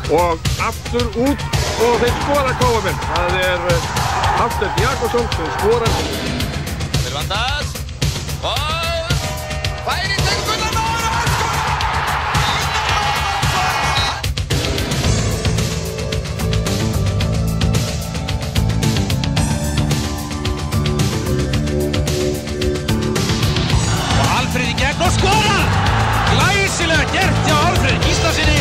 Og aftur út og þeir skora Káamenn. Það Hafsteinn Jakobsson sem skorar. Til Vandars. Og færi til Gunnar Nóra. Og Alfreð í gegn og skorar! Glæsilega gert hjá Alfreð Gíslasyni.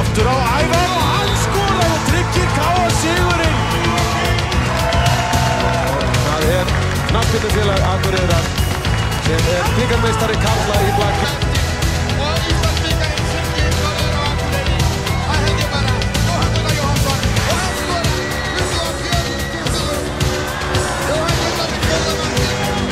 Aftur á Ævar og hann skorar og tryggir Káa sigurinn. Það knattspyrnufélag Akureyrar sem bikarmeistari karla í blaki. Og Íslandsbikarinn syngir hvað á Akureyri. Það held ég bara Jóhann Gunnar Jóhannsson og hann skorar 24. Jóhann Gunnar með 4. markið.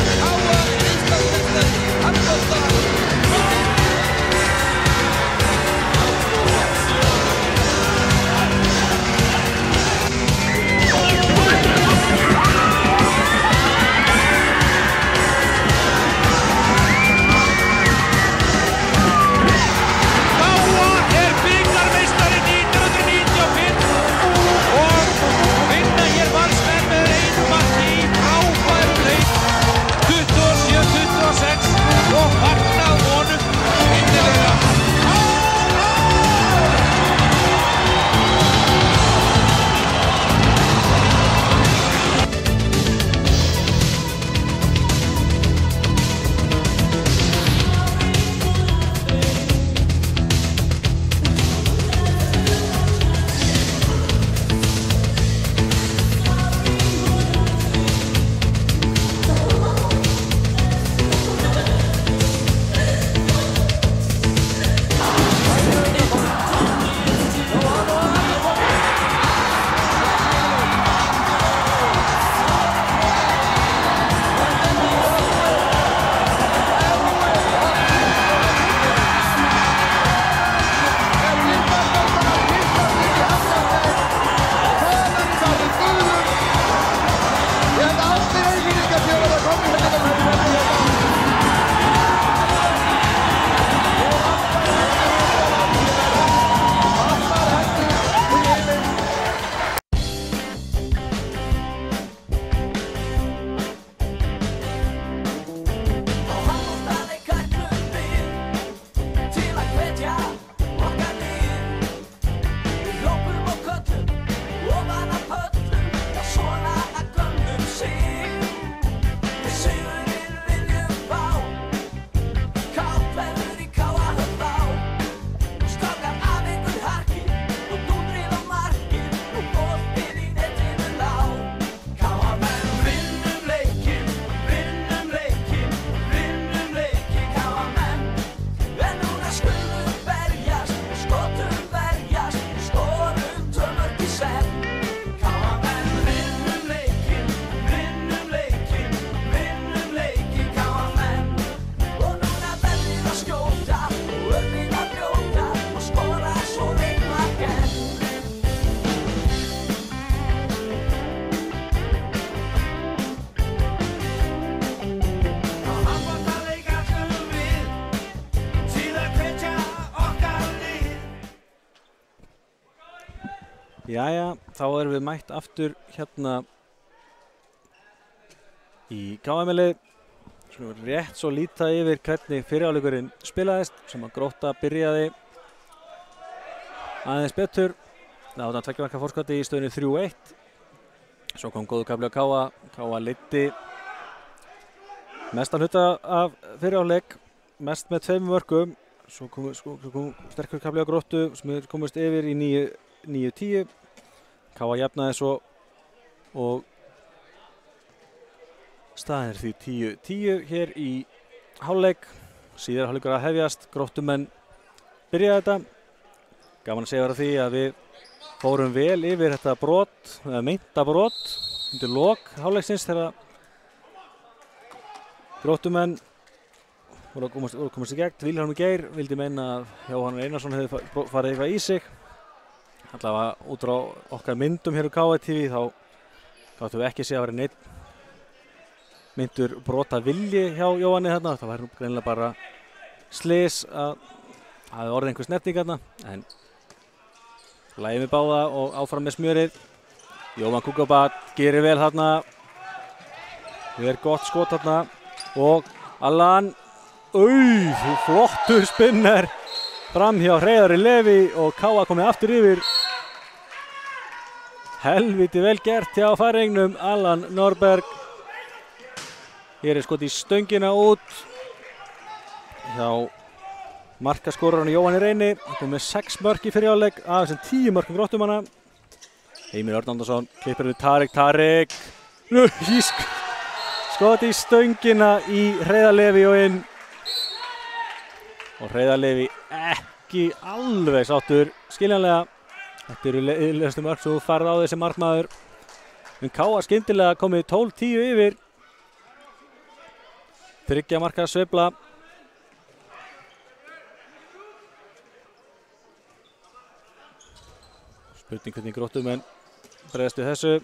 Jæja, þá erum við mætt aftur hérna í KM-lið. Svona rétt svo líta yfir hvernig fyrirháleikurinn spilaðist sem að Grótta byrjaði aðeins betur. Það var 2 marka forskoti í stöðunni 3-1. Svo kom góður kafli á Káa. Káa leiddi mestan hluta af fyrirháleik, mest með 2 mörkum. Svo kom sterkur kafli á Gróttu sem komist yfir í 9-10. Káa jafnaði svo og staðan því 10-10 hér í hálfleik. Síðar hálfleikur að hefjast. Gróttumenn byrjaði þetta. Gaman að segja því að við fórum vel yfir þetta brot, eða meinta brot undir lok hálfleiksins þegar Gróttumenn voru komast í gegn. Vilhjálmur Geir vildi meina að Jóhann Einarsson hefði farið eitthvað í sig. Allavega út frá okkar myndum hér á KTV þá gáttum við ekki sé að vera neitt myndur brota vilji hjá Jóhanni þarna. Það var greinilega bara slys að það hefði orðið einhver snerting þarna, en lagið með báða og áfram með smjörið. Jóhann Kukabat gerir vel þarna. Það er gott skot þarna og Allan flottur spinner fram hjá Hreiðari Levi og Káa komið aftur yfir. Helviti vel gert hjá færingnum Allan Norberg. Hér er skot í stöngina út hjá markaskorarinn Jóhanni Reyni. Hann kom með 6 mörk í fyrirháleik, aðeins en 10 mörk um Gróttumanna. Heimir Örn Andersson klippir við Tarek. Skot í stöngina í Hreiðar Levi og inn. Og Hreiðar Levi ekki alveg sáttur, skiljanlega. Þetta eru leiðilegustu mörk sem þú færð á þessi markmaður. En Káa skyndilega komið 12-10 yfir. 3 marka sveifla. Spurning hvernig Gróttumenn bregðast við þessu.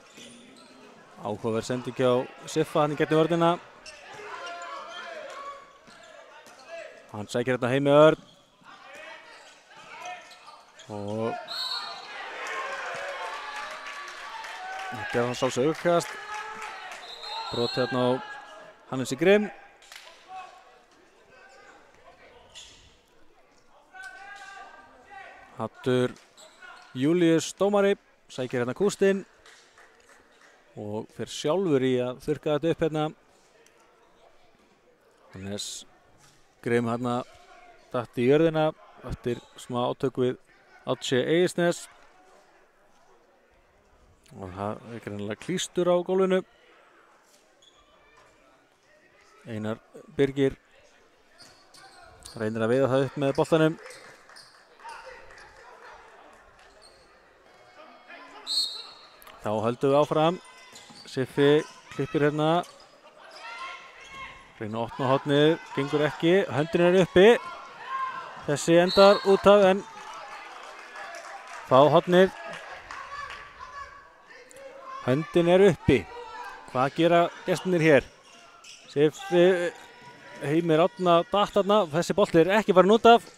Áhugaverð sending hjá Siffa hann í gegnum vörnina. Hann sækir hérna Heimi Örn. Og þetta er hann sjálfsög aukast. Brot hérna á Hannes í Grimm. Hattur Július dómari sækir hérna kústinn og fer sjálfur í að þurrka þetta upp hérna. Hannes Grimm hérna datt í jörðina eftir smá átök við Átse Eigisnes. Og það er greinilega klístur á gólfinu. Einar Birgir reynir að veiða það upp með boltanum. Þá höldum við áfram. Siffi klippir hérna. Reyna að opna hornið, gengur ekki. Höndin er uppi. Þessi endar út af en fá hornið. Höndin er uppi. Hvað gera gestirnir hér? Siffi Heimir Árna datt þarna. Þessi bolti er ekki farin út af.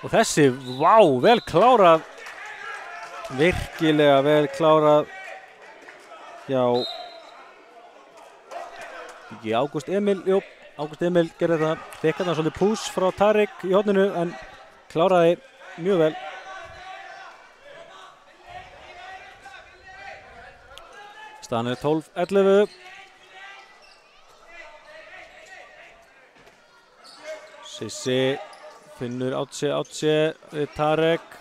Og þessi, vel klárað. Virkilega vel klárað. Já. Ekki Ágúst Emil, Ágúst Emil gerði það. Fekk hann svolítið pús frá Tarek í horninu en kláraði mjög vel. Staðan er 12-11. Sissi finnur Átse við Tarek.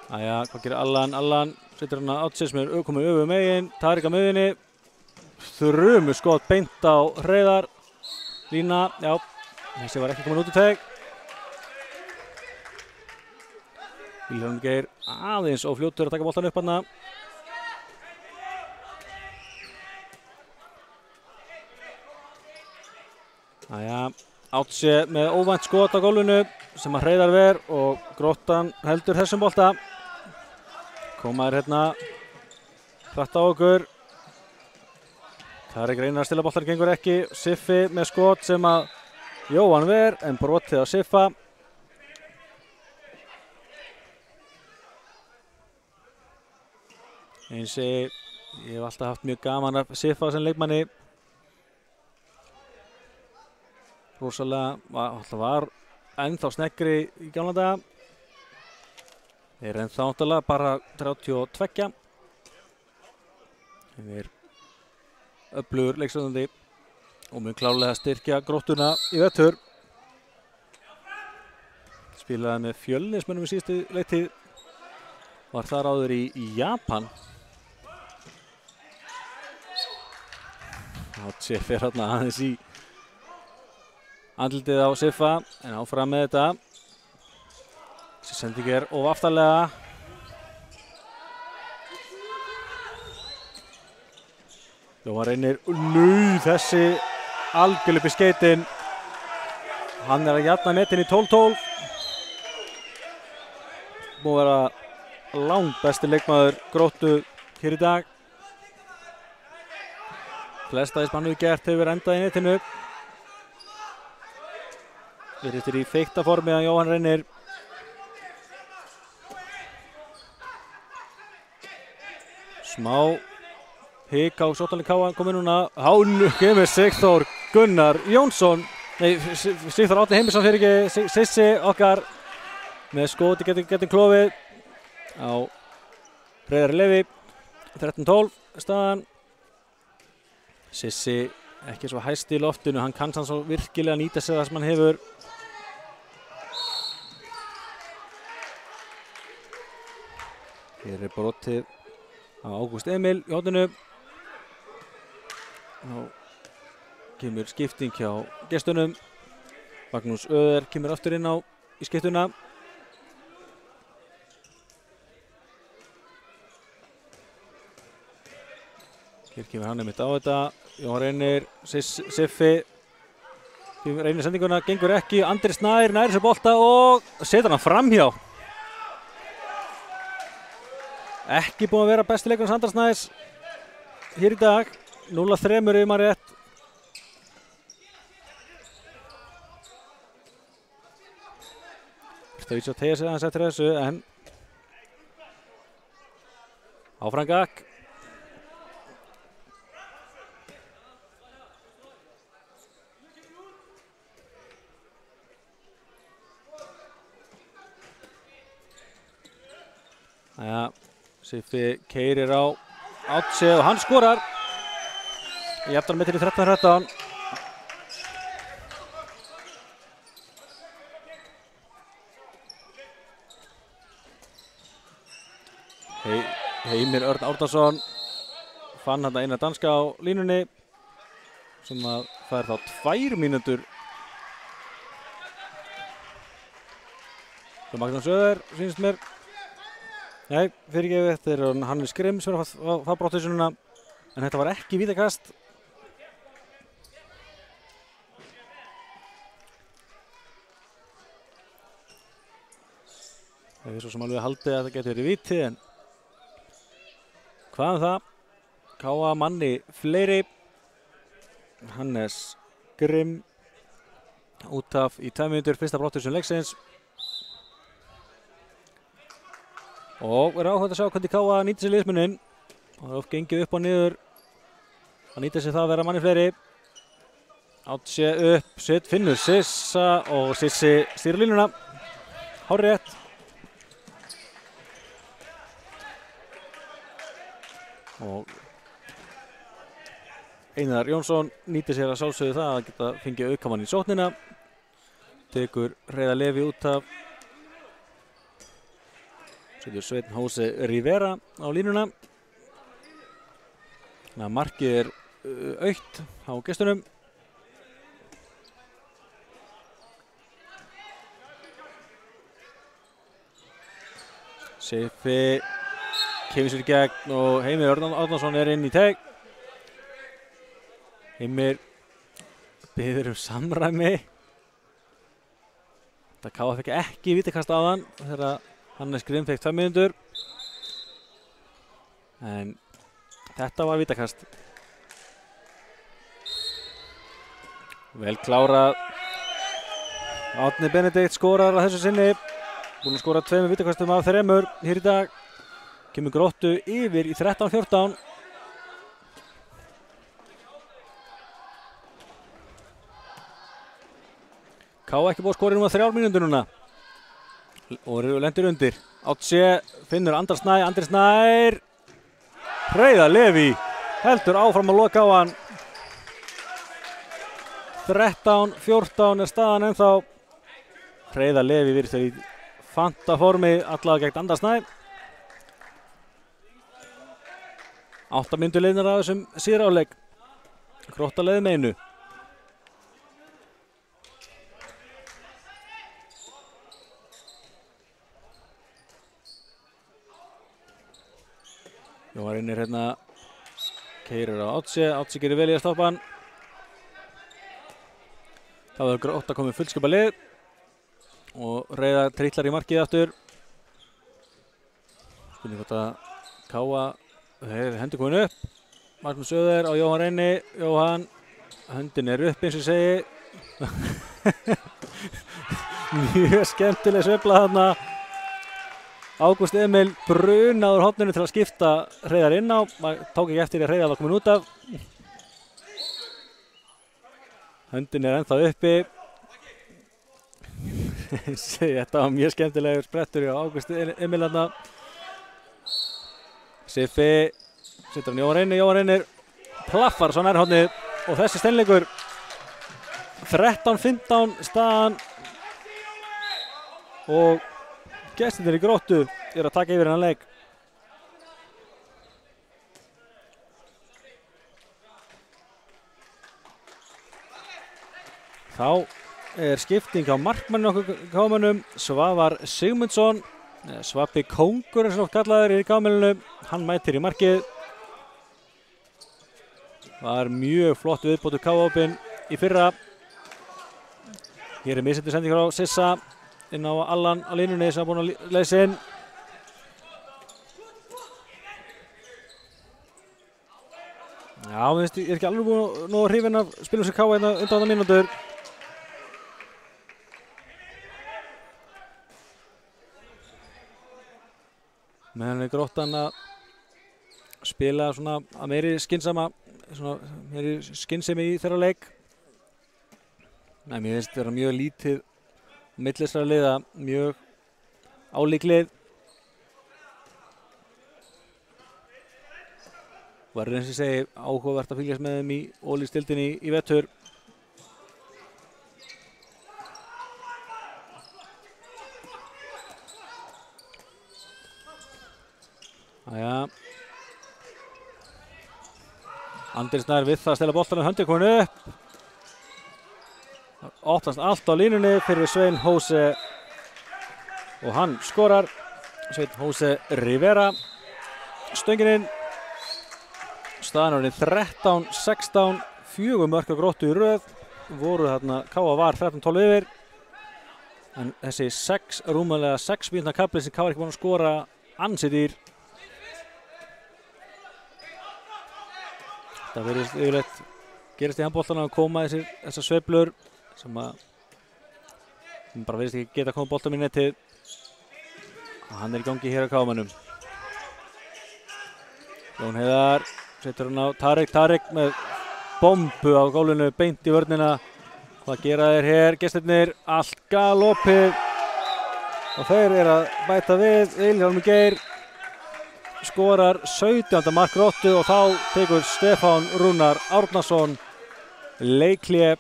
Æja, hvað gerir Allan? Allan setur hann að Átse sem er komið öfu megin. Tarek á miðjunni. Þrumu skot beint á Hreiðar. Lína, já, þessi var ekki komin út í teg. Vilhjálmur Geir aðeins og fljótur að taka boltan upp hana. Æja, Átse með óvænt skot á gólfinu sem að Hreiðar ver og Gróttan heldur þessum bolta. Komaður hérna hratt á okkur. Tarek reynir að stilla boltan, gengur ekki. Siffi með skot sem að Jóhann ver en brotið á Siffa. Eins ég hef alltaf haft mjög gaman af Siffa sem leikmanni. Rosalega var ennþá sneggri í gamla daga. Þeir ennþá náttúrulega bara 32. Þeir öflugur leikstjórnandi og mun klárlega styrkja Gróttuna í vetur. Spilaði með Fjölnismönnum í síðustu leiktíð. Var þar áður í Japan. Hátsi fer hérna aðeins í andlitið á Siffa en áfram með þetta. Þessi sending of aftarlega. Jóhann reynir, þessi algjörlega upp í skeytin. Hann að jafna metin í 12-12. Búið að vera langt besti leikmaður Gróttu hér í dag. Flesta sem hann hefur gert hefur endað í netinu. Virðist í feikta formi að Jóhann reynir. Smá hik á Sótali Káa komið núna. Hán kemur Sigþór Gunnar Jónsson. Nei, Sigþór Árni Heimisson fyrir ekki. Sissi okkar með skoti getur klofið á Breiðari Levi. 13-12 staðan. Sissi ekki svo hæst í loftinu. Hann kann svo virkilega nýta sig það sem hann hefur. Hér brotið á Ágúst Emil í horninu. Þá kemur skipting hjá gestunum. Magnús Öðer kemur aftur inn á í skiptuna. Hér kemur hann einmitt á þetta. Jóhann reynir, Siffi. Reynir sendinguna, gengur ekki. Andri Snær nær þessu bolta og setur hann framhjá. Ekki búinn að vera besti leikurinn Andra Snæs hér í dag. 0-3 ef maður rétt. Stöðis að tegja sig aðeins eftir þessu en áfram gakk. Jæja, Siffi keyrir á Átsi og hann skorar. Jafnar með til í 13-13. Heimir Örn Árnason fann hann eina danska á línunni sem að það er þá 2 mínútur. Það Magnús Öðer, sýnist mér. Nei, fyrirgefið, þetta er Hannes Grimm sem er að fá brottvísununa en þetta var ekki vítakast. Það er svo sem alveg haldið að það getur verið víti en hvað það? Káa manni fleiri. Hannes Grimm út af í 2 mínútur, fyrsta brottvísun leiksins. Og verður áhugað að sjá hvernig Káa nýtir sér liðsmuninn. Það er oft gengið upp og niður. Það nýtir sér það að vera manni fleiri. Átsi upp, sitt, finnur Sissa og Sissi stýrir línuna. Hárrétt. Og Einar Jónsson nýtir sér að sjálfsögðu það að geta fengið aukamann í sóknina. Tekur Hreiðar Levi út af. Setur Sveinn Hósi Rivera á línuna. Þannig að markið er aukt á gestunum. Siffi kemur sér í gegn og Heimir Örn Árnason er inn í teg. Heimir biður samræmi. Þetta Káa fekk ekki vítakast á hann þegar Hannes Grimm fekk 2 mínútur. En þetta var vítakast. Vel klárað. Árni Benedikt skorar að þessu sinni. Búinn að skora 2 vítakastum af 3 hér í dag. kemur Gróttu yfir í 13-14. K.A. ekki búið að skora núna 3 mínútur núna og lendir undir. Átsi finnur Andra Snær. Hreiðar Leví heldur áfram að loka á hann. 13-14 er staðan ennþá. Hreiðar Leví virðist í fantaformi allavega gegn Andra Snær. 8 mínútur liðnar af þessum síðari hálfleik. Grótta leiðir með 1. Jóhann Reynir hérna keyrir á Átsi gerir vel í að stoppa hann. Það var Grótta komið fullskipa lið og Hreiðar trítlar í markið aftur. Spurning hvort að K.A. hendur komin upp. Magnús Söður á Jóhann Reyni. Jóhann, höndin er upp eins og segi. Mjög skemmtileg sveifla þarna. Ágúst Emil brunaður horninu til að skipta Hreiðar inn á. Tók ekki eftir að Hreiðar var komin út af. Höndin er ennþá uppi. Þetta var mjög skemmtilegur sprettur hjá Ágúst Emil þarna. Siffi setur hann Jóhann Reynir plaffar svo nær hornið og þessi steinleikur 13-15 staðan og gestirnir í Gróttu eru að taka yfir hennan leik. Þá er skipting á markmanni okkur kámanum. Svavar Sigmundsson, Svabbi Kóngur eins og kallaður í kámaninu. Hann mætir í markið. Var mjög flott viðbótur K.A.-hópinn í fyrra. Hér er missendi sendingur á Sissa inn á Allan á línunni sem er búinn að leysa inn. Já, ég er ekki alveg búinn að hrifinn af spilum sem K.A. hérna undan það mínútur. Meðan er Gróttan að spila svona að meiri skynsemi í þeirra leik. Nei, mér finnst vera mjög lítið millisra liða, mjög álík lið. Verður eins og ég segi áhugavert að fylgjast með þeim í ólíksdeildinni í vetur. Jæja. Andri Snær við það að stela boltanum, höndin komin upp. Opnast allt á línunni fyrir Svein Hóse og hann skorar. Svein Hóse Rivera. Stöngin inn. Staðan er 13-16, 4 mörk á Gróttu í röð. Voru þarna, K.A. var 13-12 yfir. En þessi rúmlega 6 mínútna kafli sem K.A. er ekki búinn að skora ansi dýr. Það verðist yfirleitt gerist í handboltana að koma þessar sveiflur sem bara verðist ekki geta að koma boltanum í netið. Hann er í gangi hér á K.A.-mannum. Jón Heiðar setur hann á Tarik með bombu á gólfinu beint í vörnina. Hvað gera þeir hér, gestirnir? Allt galopið og þeir eru að bæta við. Vilhjálmur Geir skorar 17. mark Gróttu og þá tekur Stefán Rúnar Árnason leikhlé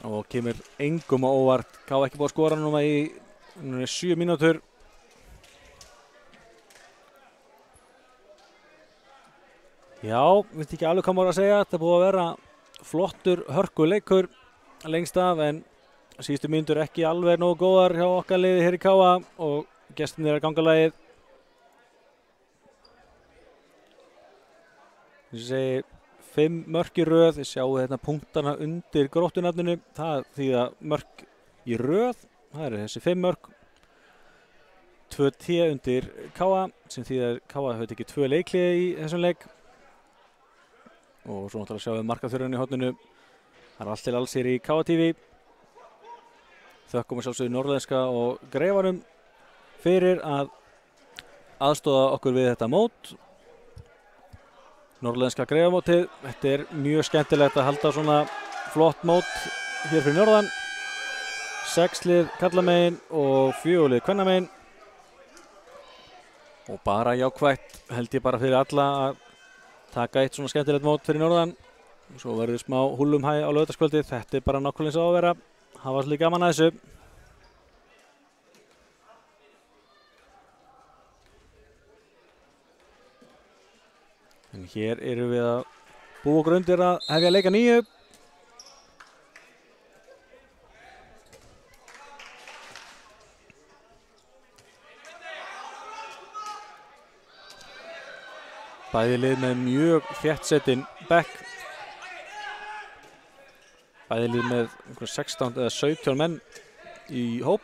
og kemur engum á óvart. K.A. ekki búið að skora núna í 7 mínútur. Já, veist ekki alveg hvað maður að segja. Þetta er búið að vera flottur hörkuleikur lengst af en síðustu mínútur ekki alveg nógu góðar hjá okkar liði hér í K.A. og gestirnir er að ganga lagið. Ég segi 5 mörk í röð, þið sjáu hérna punktana undir Gróttunafninu, það þýða mörk í röð, það eru þessi 5 mörk, 2 T undir K.A. sem þýðir K.A. hefur tekið 2 leikhlé í þessum leik og svo náttúrulega sjáum við markaþurran í horninu, það er allt til alls hér í K.A. TV. Þökkum við sjálfsögðu Norðlenska og Greifanum fyrir að aðstoða okkur við þetta mót. Norðlenska greifamótið. Þetta er mjög skemmtilegt að halda svona flott mót hér fyrir norðan. 6 lið karlamegin og 4 lið kvennamegin. Og bara jákvætt held ég bara fyrir alla að taka eitt svona skemmtilegt mót fyrir norðan. Svo verður smá húllumhæ á laugardagskvöldi. Þetta er bara nákvæmlega eins og á að vera. Hafa svolítið gaman að þessu. En hér erum við að búa okkur undir að hefja leika 9. Bæði lið með mjög þéttsetinn bekk. Bæði lið með 16 eða 17 menn í hóp.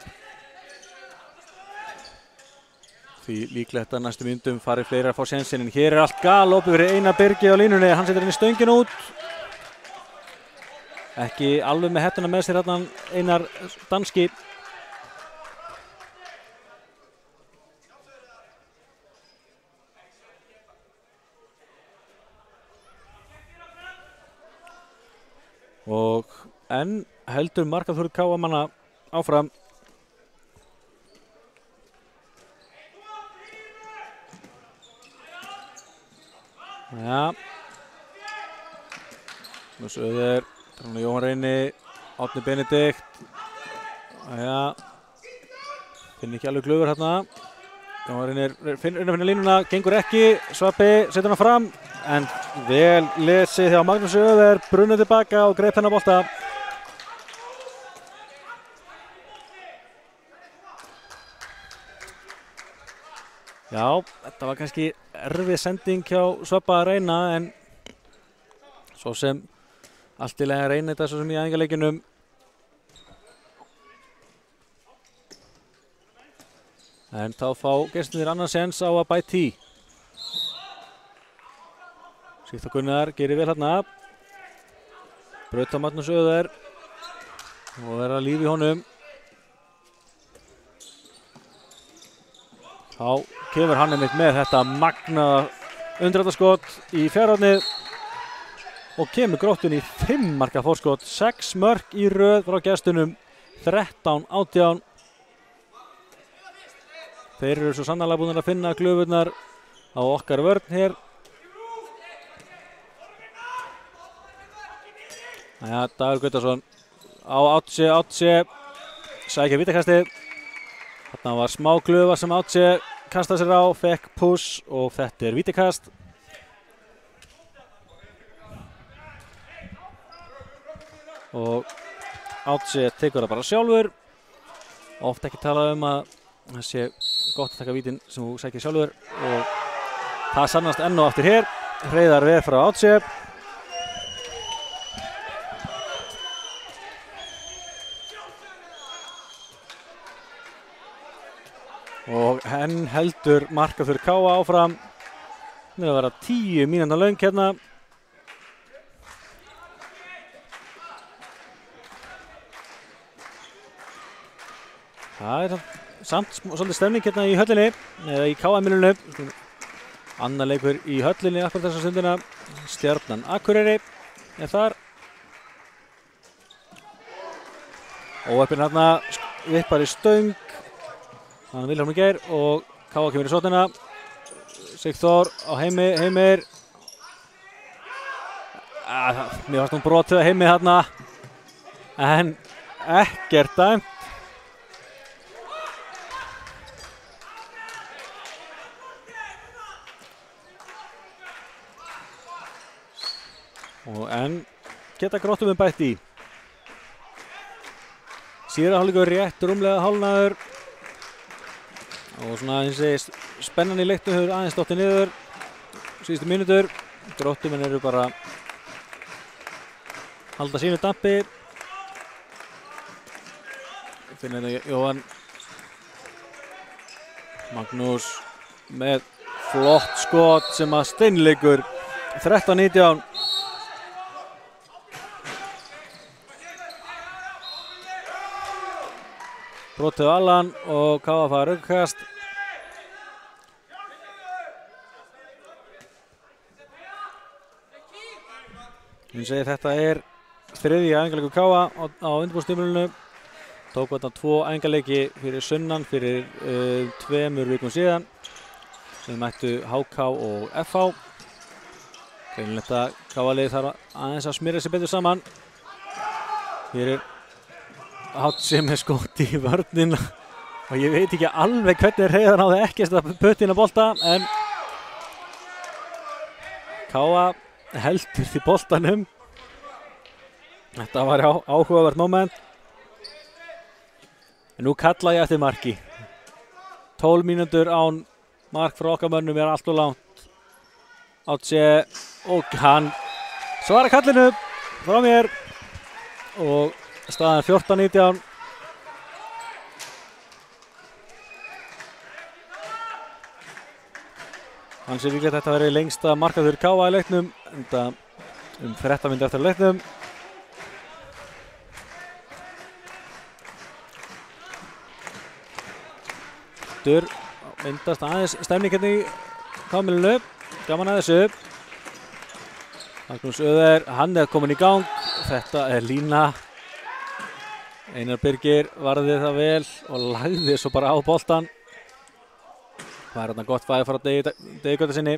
Því líklegt að næstu myndum fari fleiri að fá sénsinn. En hér er allt galopið fyrir Einar Birgi á línunni. Hann setur inn í stöngin út. Ekki alveg með hettuna með sér hérna Einar danski. Og enn heldur markaþórið Káamanna áfram. Já. Nú Söður, Jóhann Reyni, Árni Benedikt. Já. Finn ekki alveg glöfur hérna. Jóhann Reyni finnur að finna línuna, gengur ekki. Svappi setur hana fram. En vel lesið hjá Magnús Söður, brunnið tilbaka og greip hennar bolta. Já, þetta var kannski erfið sending hjá Svappa að reyna, en svo sem allt í lagi að reyna þetta svo sem í æfingarleikinum. En þá fá gestirnir annan séns á að bæta í. Sigþór Gunnar gerir vel hérna. Braut á Magnús Söður og er að lífi honum. Þá kemur hann einmitt með þetta magnaða undirrættaskot í fjárhornið og kemur Gróttunni í 5 marka fórskot. 6 mörk í röð frá gestunum, 13-18. Þeir eru svo sannarlega búin að finna glufurnar á okkar vörn hér. Jæja, Dagur Gautason á Átse, sækja vítakastið. Þarna var smá glufa sem Átse kastaði sér á, fekk push og þetta er vítakast. Og Átse tekur það bara sjálfur. Oft ekki talað að það sé gott að taka vítin sem þú sækir sjálfur og það sannast enn og aftur hér. Hreiðar veð frá Átse. Og henn heldur markaþórið Káa áfram. Það er að vera 10 mínútna löng hérna. Það er samt svolítið stemning hérna í höllinni, eða í Káa-milunum. Annar leikur í höllinni akkur þessa stundina. Stjarnan Akureyri er þar. Óheppinn hérna vippar í stöng. Þannig Vilhjálmur Geir og Káa kemur í sótina. Sigþór á Heimir. Mér fannst hún brotið að Heimi þarna. En ekkert dæmt. Og enn geta Gróttumenn bætt í. Síðari hálfleikur rétt rúmlega hálfnaður. Og svona eins og segist, spennan í leiknum hefur aðeins dottið niður síðustu mínútur. Gróttumenn eru bara halda sínu dampi. Finna þetta Jóhann Magnús með flott skot sem að steinleikur. 13-19. Brotið á Allan og Káa fær aukakast. Ég segi þetta þriðja æfingarleikur KA á undirbúningstímabilinu. Tók þarna 2 æfingarleiki fyrir sunnan fyrir 2 vikum síðan sem mættu HK og FH. Greinilegt að KA-liðið þarf aðeins að smyrja sig betur saman. Hér Hátsi með skot í vörnina og ég veit ekki alveg hvernig Hreiðar náði ekki að puttina bolta en KA heldur því boltanum. Þetta var áhugavert moment. En nú kalla ég eftir marki. 12 mínútur án mark frá okkar mönnum allt og langt. Hátsi og hann svara kallinu frá mér og staðan 14-19. Hann sé líklegt að þetta verið lengsta markaður KA í leiknum, enda 13 mínútur eftir leiknum. Myndast aðeins stemning hérna í K-milinu, gaman að þessu. Magnús Öðer, hann komin í gang, þetta lína. Einar Birgir varði það vel og lagði svo bara á boltan. Það hérna gott fæði frá Degi Götasinni.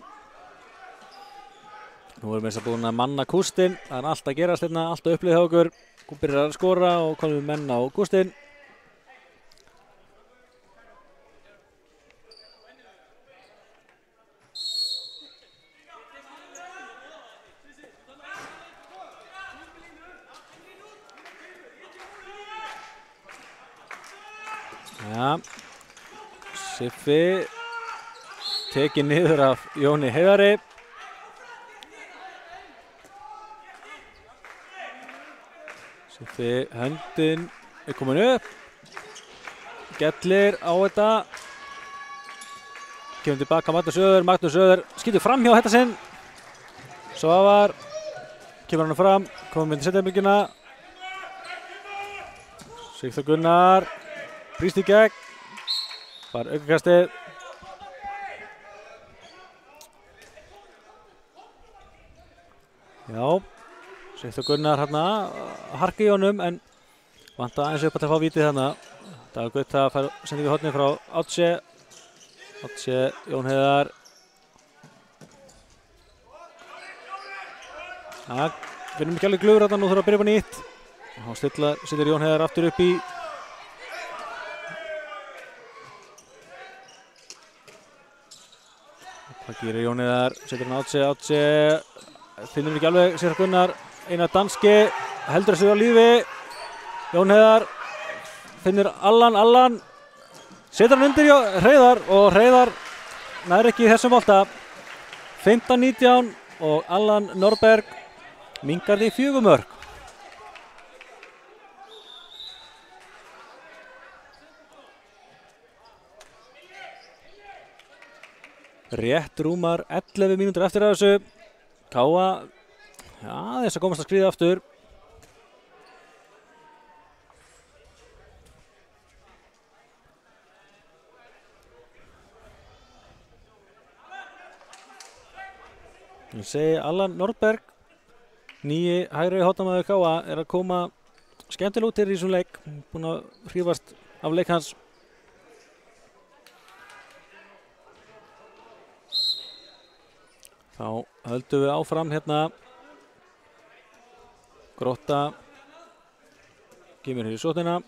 Nú erum við búin að manna kústinn, það allt að gerast hérna, allt að upplið hjá okkur. Hún byrjar að skora og komum við menn á kústinn. Ja, Siffi tekið niður af Jóni Heiðari. Siffi höndin komin upp. Gellir á þetta. Kemur tilbaka Magnús Öðer. Magnús Öðer skýtur fram hjá þetta sinn. Svavar kemur hann fram. Komum við til setjabylgjuna. Sigþór Gunnar. Brýst í gegn, var aukakastið. Já, Sigþór Gunnar hérna harki í honum en vantar aðeins upp að fá vítið hérna. Dagur Gutta fær sendingu í hornið frá Átse. Átse, Jón Heiðar. Það finnum ekki alveg glöfur hérna, nú þurfa að byrja upp á nýtt. Þá setur Jón Heiðar aftur upp í. Það gerir Jón Heiðar, setur hann Átse, finnur ekki alveg Sigþór Gunnar, Einar Danski, heldur sig á lífi, Jón Heiðar, finnur Allan, setur hann undir Hreiðar og Hreiðar nær ekki í þessum bolta. 15-19 og Allan Norberg minnkar því 4 mörk. Rétt rúmar 11 mínútur eftir að þessu. KA, þess að komast að skríða aftur. Ég segi Allan Norberg, nýji hægri hóttamaður KA, að koma skemmtilega út í þessum leik. Búinn að hrífast af leik hans. Þá höldum við áfram hérna. Grótta kemur hér í sótina.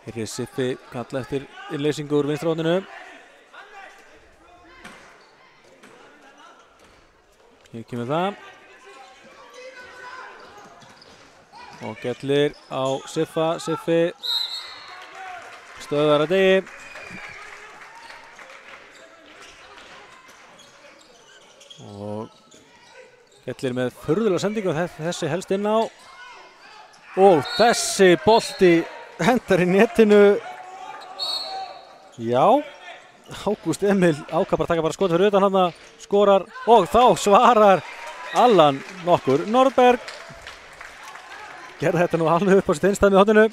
Hér Siffi kalla eftir innleysingu úr vinstra horninu. Hér kemur það. Og Gellir á Siffa. Siffi stöðvar að Degi. Og Gellir með furðulega sendingu og þessi helst inn á. Og þessi bolti hendar í netinu. Já, Ágúst Emil ákvað að taka bara skot fyrir utan hann, skorar og þá svarar Allan nokkur Norberg. Gerði þetta nú alveg upp á sitt einstæð með horninu.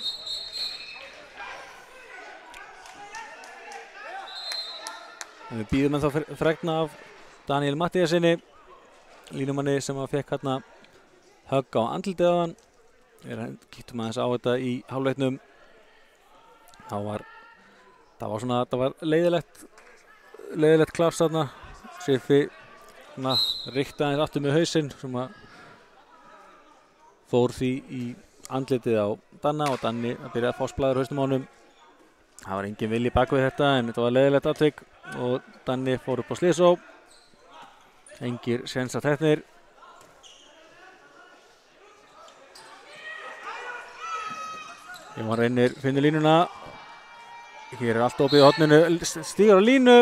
Við býðum ennþá fregna af Daniel Mattíasinni, línumanni sem að fekk hérna högg á andlitið á hann. Kíktum aðeins á þetta í hálfleiknum. Það var leiðilegt klárs þarna. Siffi rykti aðeins aftur með hausinn sem að fór því í andlitið á Danna og Danni að byrja að fá splæður hausnum á honum. Það var engin vilji bak við þetta en þetta var leiðilegt atvik og Danni fór upp á slysó. Engir sénsar teknir. Jóhann Reynir finnur línuna. Hér allt opið í horninu, stígur á línu.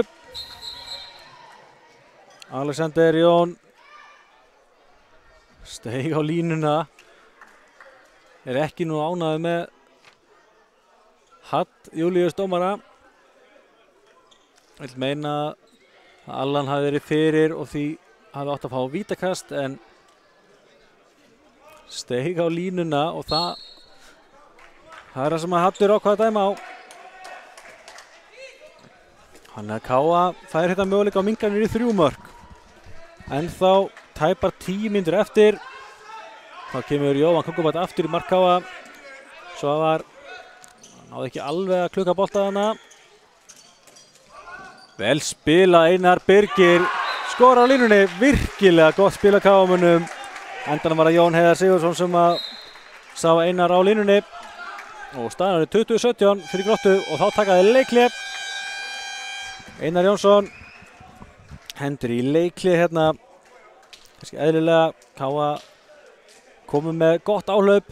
Alexander Jón steig á línuna. Ekki nú ánægður með Hatt Júlíus dómara. Vill meina að Allan hafi verið fyrir og því hafi átt að fá vítakast en steig á línuna og það er það sem að Hattur ákvað að dæma á. Hann að Káa fær hérna möguleika á minkanir í 3 mörk. En þá tæpar 10 mínútur eftir. Þá kemur Jóhann Kóngubætt aftur í mark Káa. Svavar náði ekki alveg að klukka bolta þarna. Vel spila Einar Birgir. Skora á línunni. Virkilega gott spila Káamönnum. Endanum var að Jón Heiðar Sigurðsson sem að sá Einar á línunni. Og staðan er 20-17 fyrir Gróttu og þá takaði leikhlé. Einar Jónsson hendur í leikhlé hérna. Kannski eðlilega. Káa komum með gott áhlaup.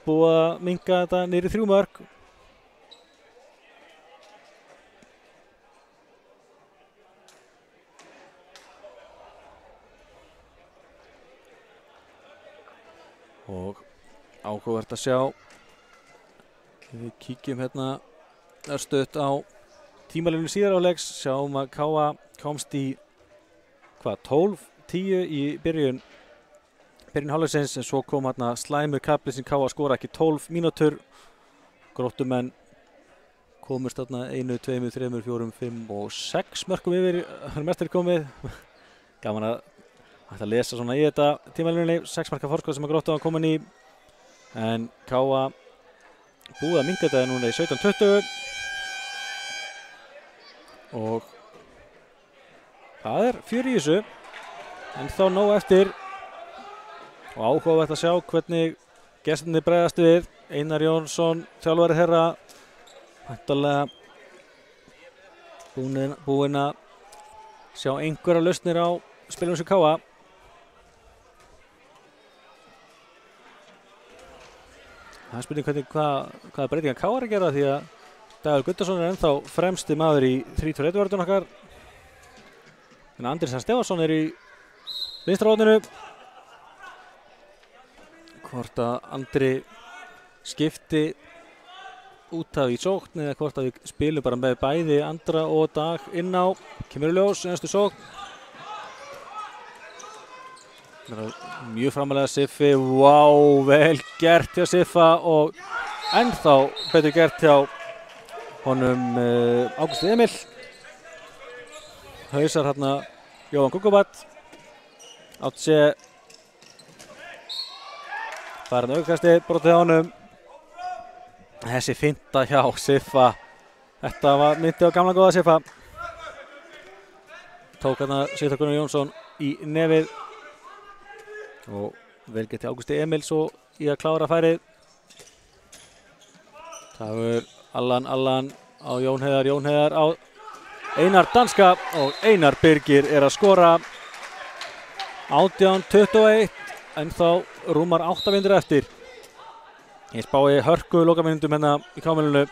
Búið að minnka þetta niður í 3 mörk. Og áhugavert að sjá. Við kíkjum hérna örstuðt á tímalínu síðar áleiks. Sjáum að Káa komst í 12-10 í byrjun hálfleiksins en svo kom hérna slæmur kafli sem Káa skora ekki 12 mínútur. Gróttumenn komust þarna 1, 2, 3, 4, 5 og 6 mörkum yfir mestari komið. Gaman að lesa svona í þetta tímalínunni. 6 marka forskot sem að Gróttu var komin í en Káa búið að minnka þetta núna í 17-20 og það er 4 í þessu en þá nóg eftir og áhugavert að sjá hvernig gestirnir bregðast við. Einar Jónsson, þjálfari þeirra, væntanlega búinn að sjá einhverja lausnir á spilum sem Káa. Það er spurning hvaða breytingar Káa er að gera því að Dagur Gunnarsson er ennþá fremsti maður í 3-2-1 vörðun okkar. En Andris Stefansson er í vinstra horninu. Hvort að Andri skipti út af í sókn eða hvort að við spilum bara með bæði Andra og Dag inn á. Kemur í ljós næstu sókn. Mjög framalega Siffi, vel gert hjá Siffa og ennþá betur gert hjá honum Ágústi Emil. Hausar hérna Jóhann Kóngubætt. Átt sé farin aukasti, brotið hjá honum. Þessi finta hjá Siffa. Þetta var myndi á gamla góða Siffa. Tók hérna Sigþór Gunnar Jónsson í nefið. Og vel gett hjá Ágústi Emil svo í að klára færið. Dagur Allan á Jón Heiðar á Einar Danska og Einar Birgir er að skora. 18-21 en þá rúmar 8 mínútur eftir. Ég spái hörku lokamínútum hérna í Kámenninu.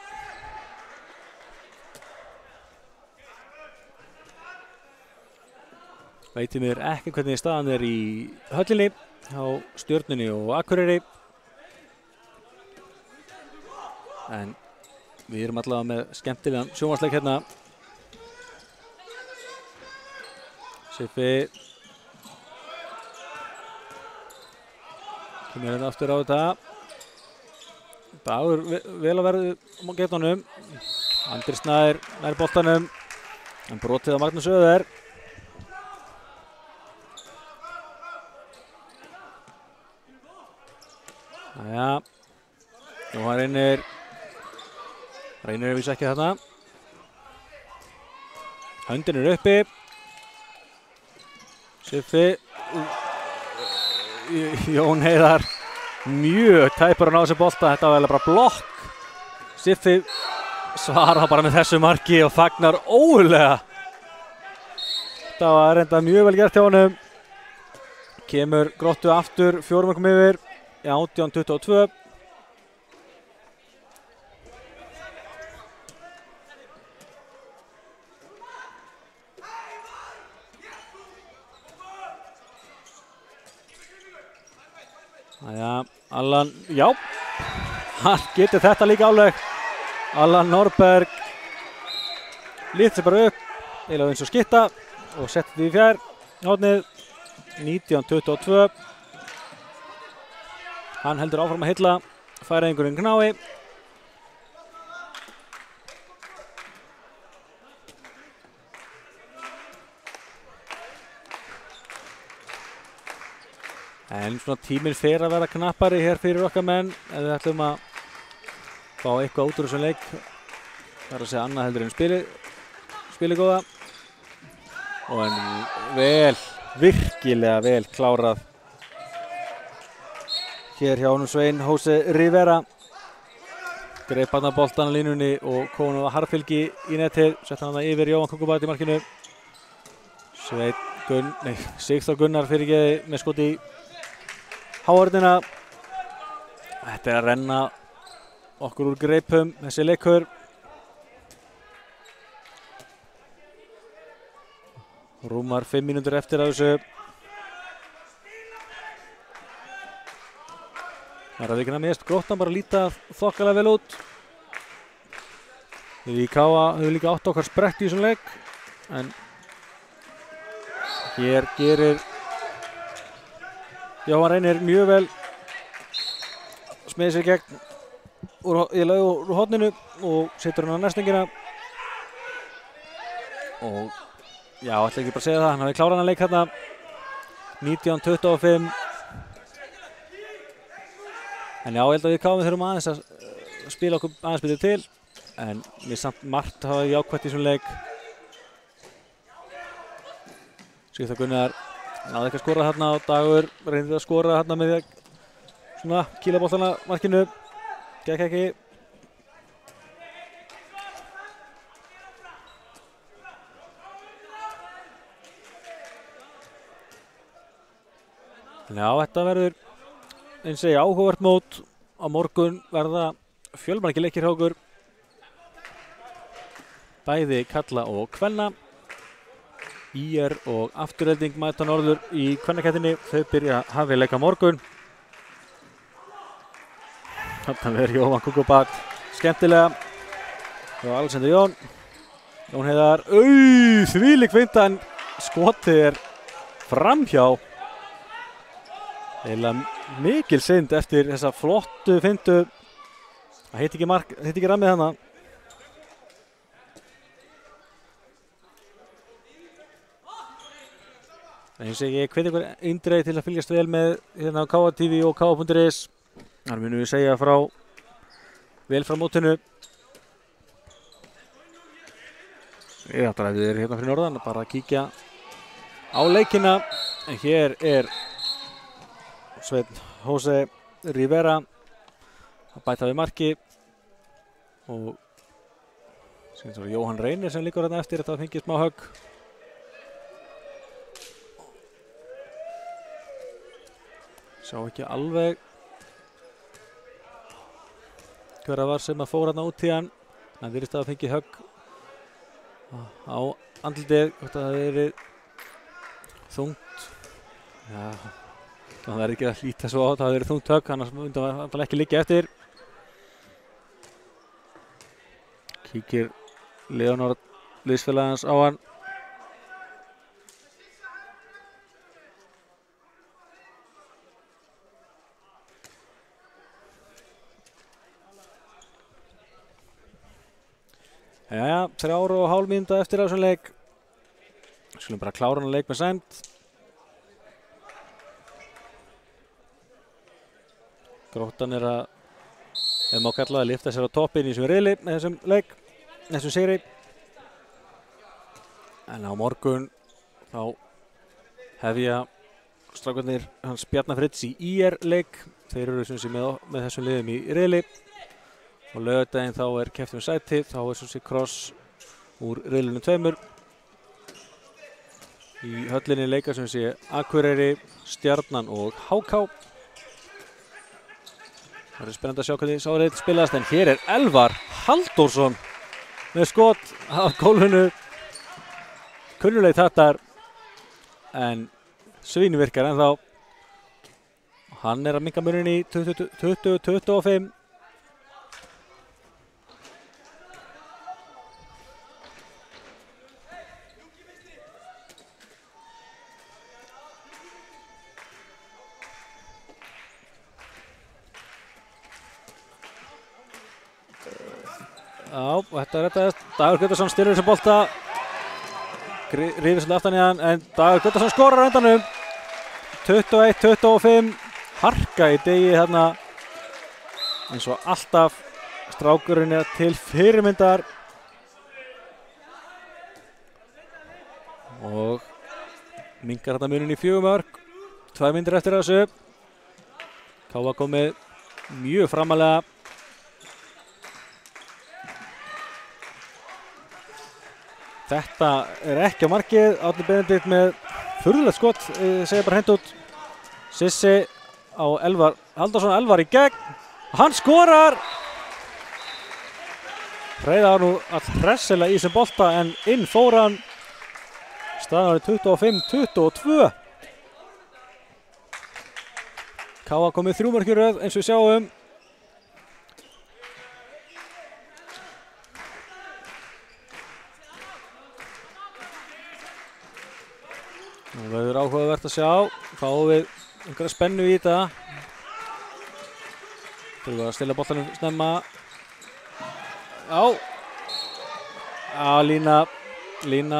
Veitum við ekki hvernig staðan er í höllinni hjá Stjörnunni og Akureyri. En við erum allavega með skemmtilegan sjónvarpsleik hérna. Siffi kemur hérna aftur á þetta. Dagur vel að verða getunum. Andri Snær nær boltanum. En brotið á Magnús Öðer. Jæja, Jóhann reynir að vísa ekki þarna. Höndin uppi. Siffi. Jón Heiðar mjög tæpur að ná þessi bolta. Þetta var bara blokk. Siffi svarar bara með þessu marki og fagnar ógurlega. Þetta var reynda mjög vel gert hjá honum. Kemur Gróttu aftur 4 mörkum yfir. 18-22. Jæja, Allan, já, hann getur þetta líka alveg. Allan Norberg lít sér bara upp, eiginlega eins og skytta og setti því í fjær hornið. 19-22. Hann heldur áfram að hylla Færeyingurinn Knái. En svona tíminn fer að vera knappari hér fyrir okkar menn ef við ætlum að fá eitthvað út úr þessum leik. Það er að segja annað heldur en spili góða. Og en virkilega vel klárað hér hjá honum Svein Jose Rivera. Greip hann að boltan á línunni og kom hann að harðfylgi í netið. Sett hann það yfir Jóhann Kókubát í markinu. Sigþór Gunnar fyrirgeði með skot í háhornina. Þetta er að renna okkur úr greipum, þessi leikur. Rúmar 5 mínútur eftir af þessu. Það er að vikina mest Gróttan bara líta þokkalega vel út. Við í Káa höfum líka átt okkar sprett í þessum leik. En hér gerir Jóhann reynir mjög vel. Smiðir sér gegn úr horninu og setur hann á næstingina. Og já, ætla ekki bara að segja það, hann hafi klárað hann leik hérna. 19-25. En já, ég held að við Káum þurfum aðeins að spila okkur aðeins betur til. En við samt margt hafa jákvætt í þessum leik. Sigþór Gunnar náði ekki að skora þarna og Dagur reyndi að skora þarna með því að svona kýla boltana markinu. Gekk ekki. Já, þetta verður eins og áhugavert mót. Á morgun verða fjölmargir leikir hjá okkur. Bæði karla og kvenna. ÍR og Afturelding mæta norður í kvennakettinni. Þau byrja hafið leika morgun. Þarna verður Jóhann Kókubát skemmtilega. Og Alexander Jón Heiðar. Þvílík finta en skotið er framhjá. Eiginlega mikil synd eftir þessa flottu fintu. Það hitti ekki rammið hana. Eins og ég hveti ykkur eindreið til að fylgjast vel með hérna á KA TV og KA.is. Þar munum við segja vel frá mótinu. Ég ætla að við erum hérna fyrir norðan bara að kíkja á leikina. En hér er Svein Jose Rivera að bæta við marki. Og svo Jóhann Reynir sem liggur hérna eftir þetta að fengið smá högg. Sjá ekki alveg hver að var sem að fór hérna út í hann. Það virðist að fengi högg á andlitið. Hvort að það verið þungt. Já, það verður ekki að líta svo á. Það verið þungt högg, annars myndi það ekki liggja eftir. Kíkir Leonard liðsfélagans á hann. Jæja, 3,5 mínúta eftir á þessum leik. Skulum bara klára hann leik með sæmd. Gróttan er að, ef má kalla að lyfta sér á toppinn í þessum riðli með þessum leik, þessum sigri. En á morgun þá hefja strákarnir hans Bjarna Fritz í IR leik. Þeir eru sem sé með þessum liðum í riðli. Og laugardaginn þá er keppt sæti, þá er sem sé kross úr riðlunum 2. Í höllinni leika sem sé Akureyri, Stjarnan og HK. Það er spennandi að sjá hvernig sá riðill spilast, en hér er Elvar Halldórsson með skot af gólfinu. Kunnulegt hattar, en svínu virkar ennþá. Hann er að minnka munin í 20-25. Já, þetta er þetta. Dagur Guttormsson styrur þessu bolta. Rífur svolítið aftan í hann, en Dagur Guttormsson skorar á endanum. 21-25. Harka í degi hérna. Eins og alltaf. Strákurinn er til fyrirmyndar. Og minnkar þetta munin í 4 mörk. 2 mínútur eftir þessu. KA komið mjög framalega. Þetta er ekki á markið. Árni Benedikt með furðulegt skot, segir bara hent út. Sissi á Elvar Halldórsson, Elvar í gegn. Hann skorar! Hreiðar nú all hressilega í sem bolta, en inn fór hann. Staðan er 25-22. KA komið 3 mörk í röð eins og við sjáum. Það verður áhugavert að sjá. Fáum við einhverja spennu í þetta. Þurfum við að stilla boltanum snemma. Já. Já, lína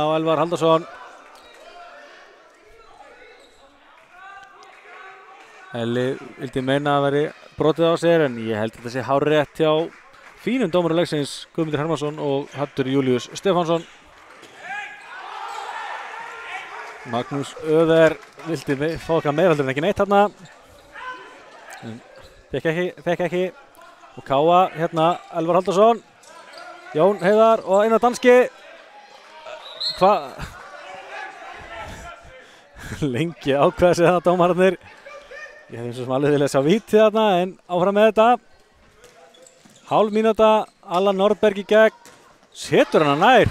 á Elvar Halldórsson. Elli vildi meina að veri brotið á sér, en ég held að þetta sé hárrétt hjá fínum dómarum leiksins, Guðmundur Hermansson og Haddur Júlíus Stefánsson. Magnús Öðer vildi fá eitthvað meira heldur en ekki neitt þarna. Fekk ekki. Og KA hérna, Elvar Halldórsson. Jón Heiðar og Einar Danski. Lengi ákveða sig þarna dómararnir. Ég hef eins og sem alveg viljað sjá víti þarna, en áfram með þetta. Hálf mínúta, Allan Norberg í gegn. Setur hann nær.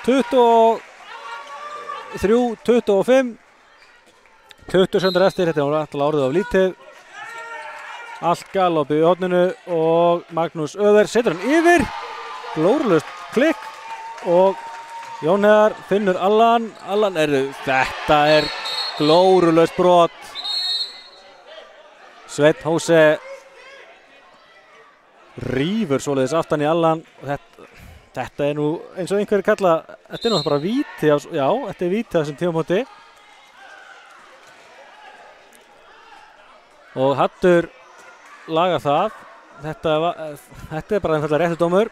23-25. 20 sekúndur eftir, þetta var alltaf orðið af lítið. Allt galopið í horninu og Magnús Öðer setur hann yfir. Glórulaust klikk og Jón Heiðar finnur Allan. Þetta er glórulaust brot. Sveinn Hóse rífur svoleiðis aftan í Allan. Þetta er nú eins og einhverjir kalla, þetta er nú bara víti, já, þetta er víti á þessum tímamóti. Og Haddur laga það. Þetta er bara einfallega réttur dómur.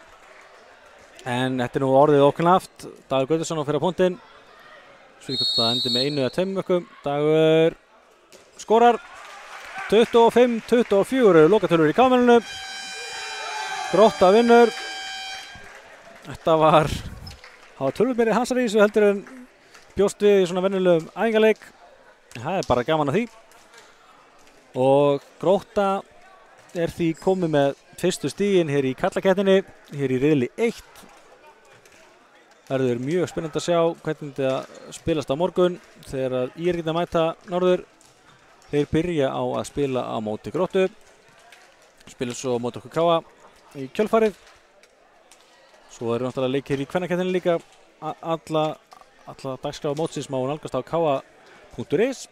En þetta er nú orðið óknaft. Dagur Gautursson á fyrir punktinn. Svo ekki þetta endi með 1 eða 2 mörkum. Dagur skorar. 25-24 lokatölur í kamerunum. Grótta vinnur. Þetta var tölvöld meiri hansar í þessu heldur en bjóst við í svona venjulegum æfingarleik. Það er bara gaman að því. Og Grótta er því komið með fyrstu stigin hér í karlakeppninni, hér í riðli 1. Það er mjög spennandi að sjá hvernig þetta spilast á morgun þegar IR geta mæta norður. Þeir byrja á að spila á móti Gróttu, spila svo á móti okkur KA í kjölfarið. Svo eru náttúrulega leikir í kvennakeppninni líka. Alla dagskrá mótsins má nálgast á ka.is.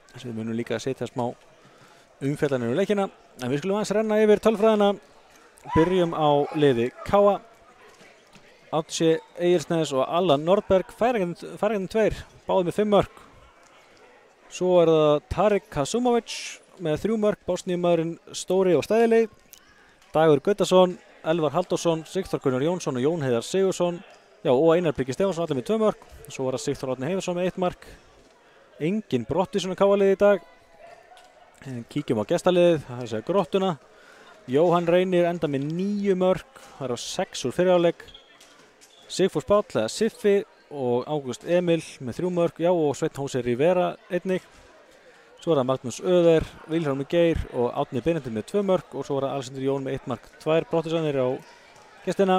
Þess við munum líka að setja smá umfjallanir um leikina. En við skulum aðeins renna yfir tölfræðina. Byrjum á liði KA. Átsi Egilsnes og Allan Norberg færingarnir 2, báðir með 5 mörk. Svo er það Tarik Kasumovic með 3 mörk, Bosníumaðurinn Stóri og Stæðilegi, Dagur Gautason, Elvar Halldórsson, Sigþór Gunnar Jónsson og Jón Heiðar Sigursson, og Einar Birgir Stefánsson allir með 2 mörk. Svo var það Sigþór Árni Heiðarsson með 1 mark. Engin Brottisson KA-liði í dag. Kíkjum á gestaliðið, það er Grottuna. Jóhann Reynir enda með 9 mörk, það er á 6 úr fyrri hálfleik. Sigfús Páll eða Siffi og Ágúst Emil með 3 mörk, og Sveinn Hósi Rivera einnig. Svo var það Magnús Öðer, Vilhjálmur Geir og Árni Benedikt með 2 mörk og svo var það Alexander Jón með 1 mark. 2 Brottissonir á gestina.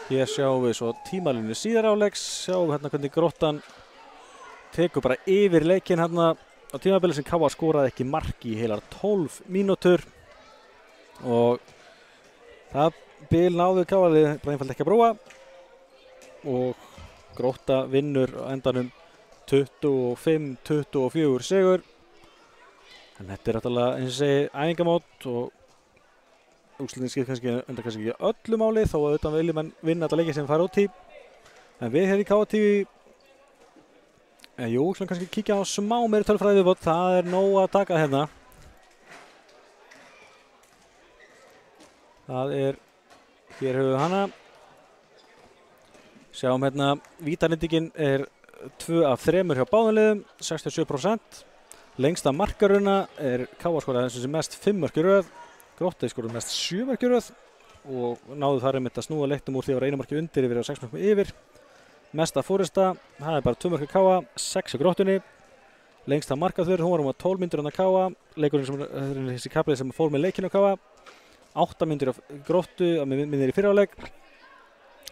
Hér sjáum við svo tímalínu síðar áleiks, sjáum hérna hvernig Gróttan tekur bara yfir leikinn hérna á tímabili sem KA skoraði ekki mark í heilar 12 mínútur og það bil náðu KA-lið bara einfalda ekki að brúa og Grótta vinnur á endanum 25-24 sigur. En þetta er náttúrulega eins og segi æfingamót og úrslitin skiptir kannski ekki öllu máli þó að auðvitað vilja menn vinna þetta leiki sem fara út í. En við hér í KA-TV við kannski kíkja á smá meiri tölfræði viðbót, það er nóg að taka hérna. Það er, hér höfum við hana. Sjáum hérna, vítanýtingin er 2 af 3 hjá báðum liðum, 67%. Lengsta markaruna er KA skoraði þessu sem mest 5 mörk í röð. Grótta skoraði mest 7 mörk í röð og náðu þar einmitt að snúa leiknum úr því að vera 1 marki undir yfir á 6 mörkum yfir. Mesta fórista, það er bara 2 mörk í KA, 6 í Gróttunni. Lengsta markaþur, hún var 12 mínútur á KA. Leikurinn sem er þessi kaflið sem fór með leikinn á KA. 8 mínútur á Gróttu, minnir í fyrri hálfleik.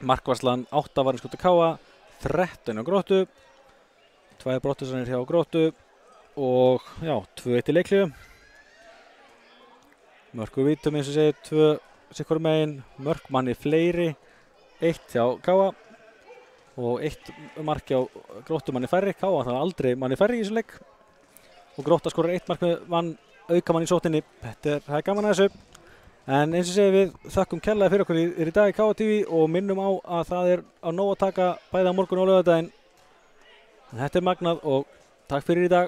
Markvarslan 8 var skot á KA, 13 á Gróttu. 2 Brottissonir hjá Gróttu og 2-1 í leikliðu. Mörk úr vítum eins og segir, 2 sikkur megin, mörk manni fleiri, 1 hjá KA. Og 1 mark á Gróttu manni færri, KA það var aldrei manni færri í þessu leik. Og Grótta skorar 1 mark með mann aukamann í sóttinni, það er gaman að þessu. En eins og segir við þakkum kærlega fyrir okkur í dag í KA-TV og minnum á að það er á nóg að taka bæði á morgun og laugardaginn. Þetta er magnað og takk fyrir í dag.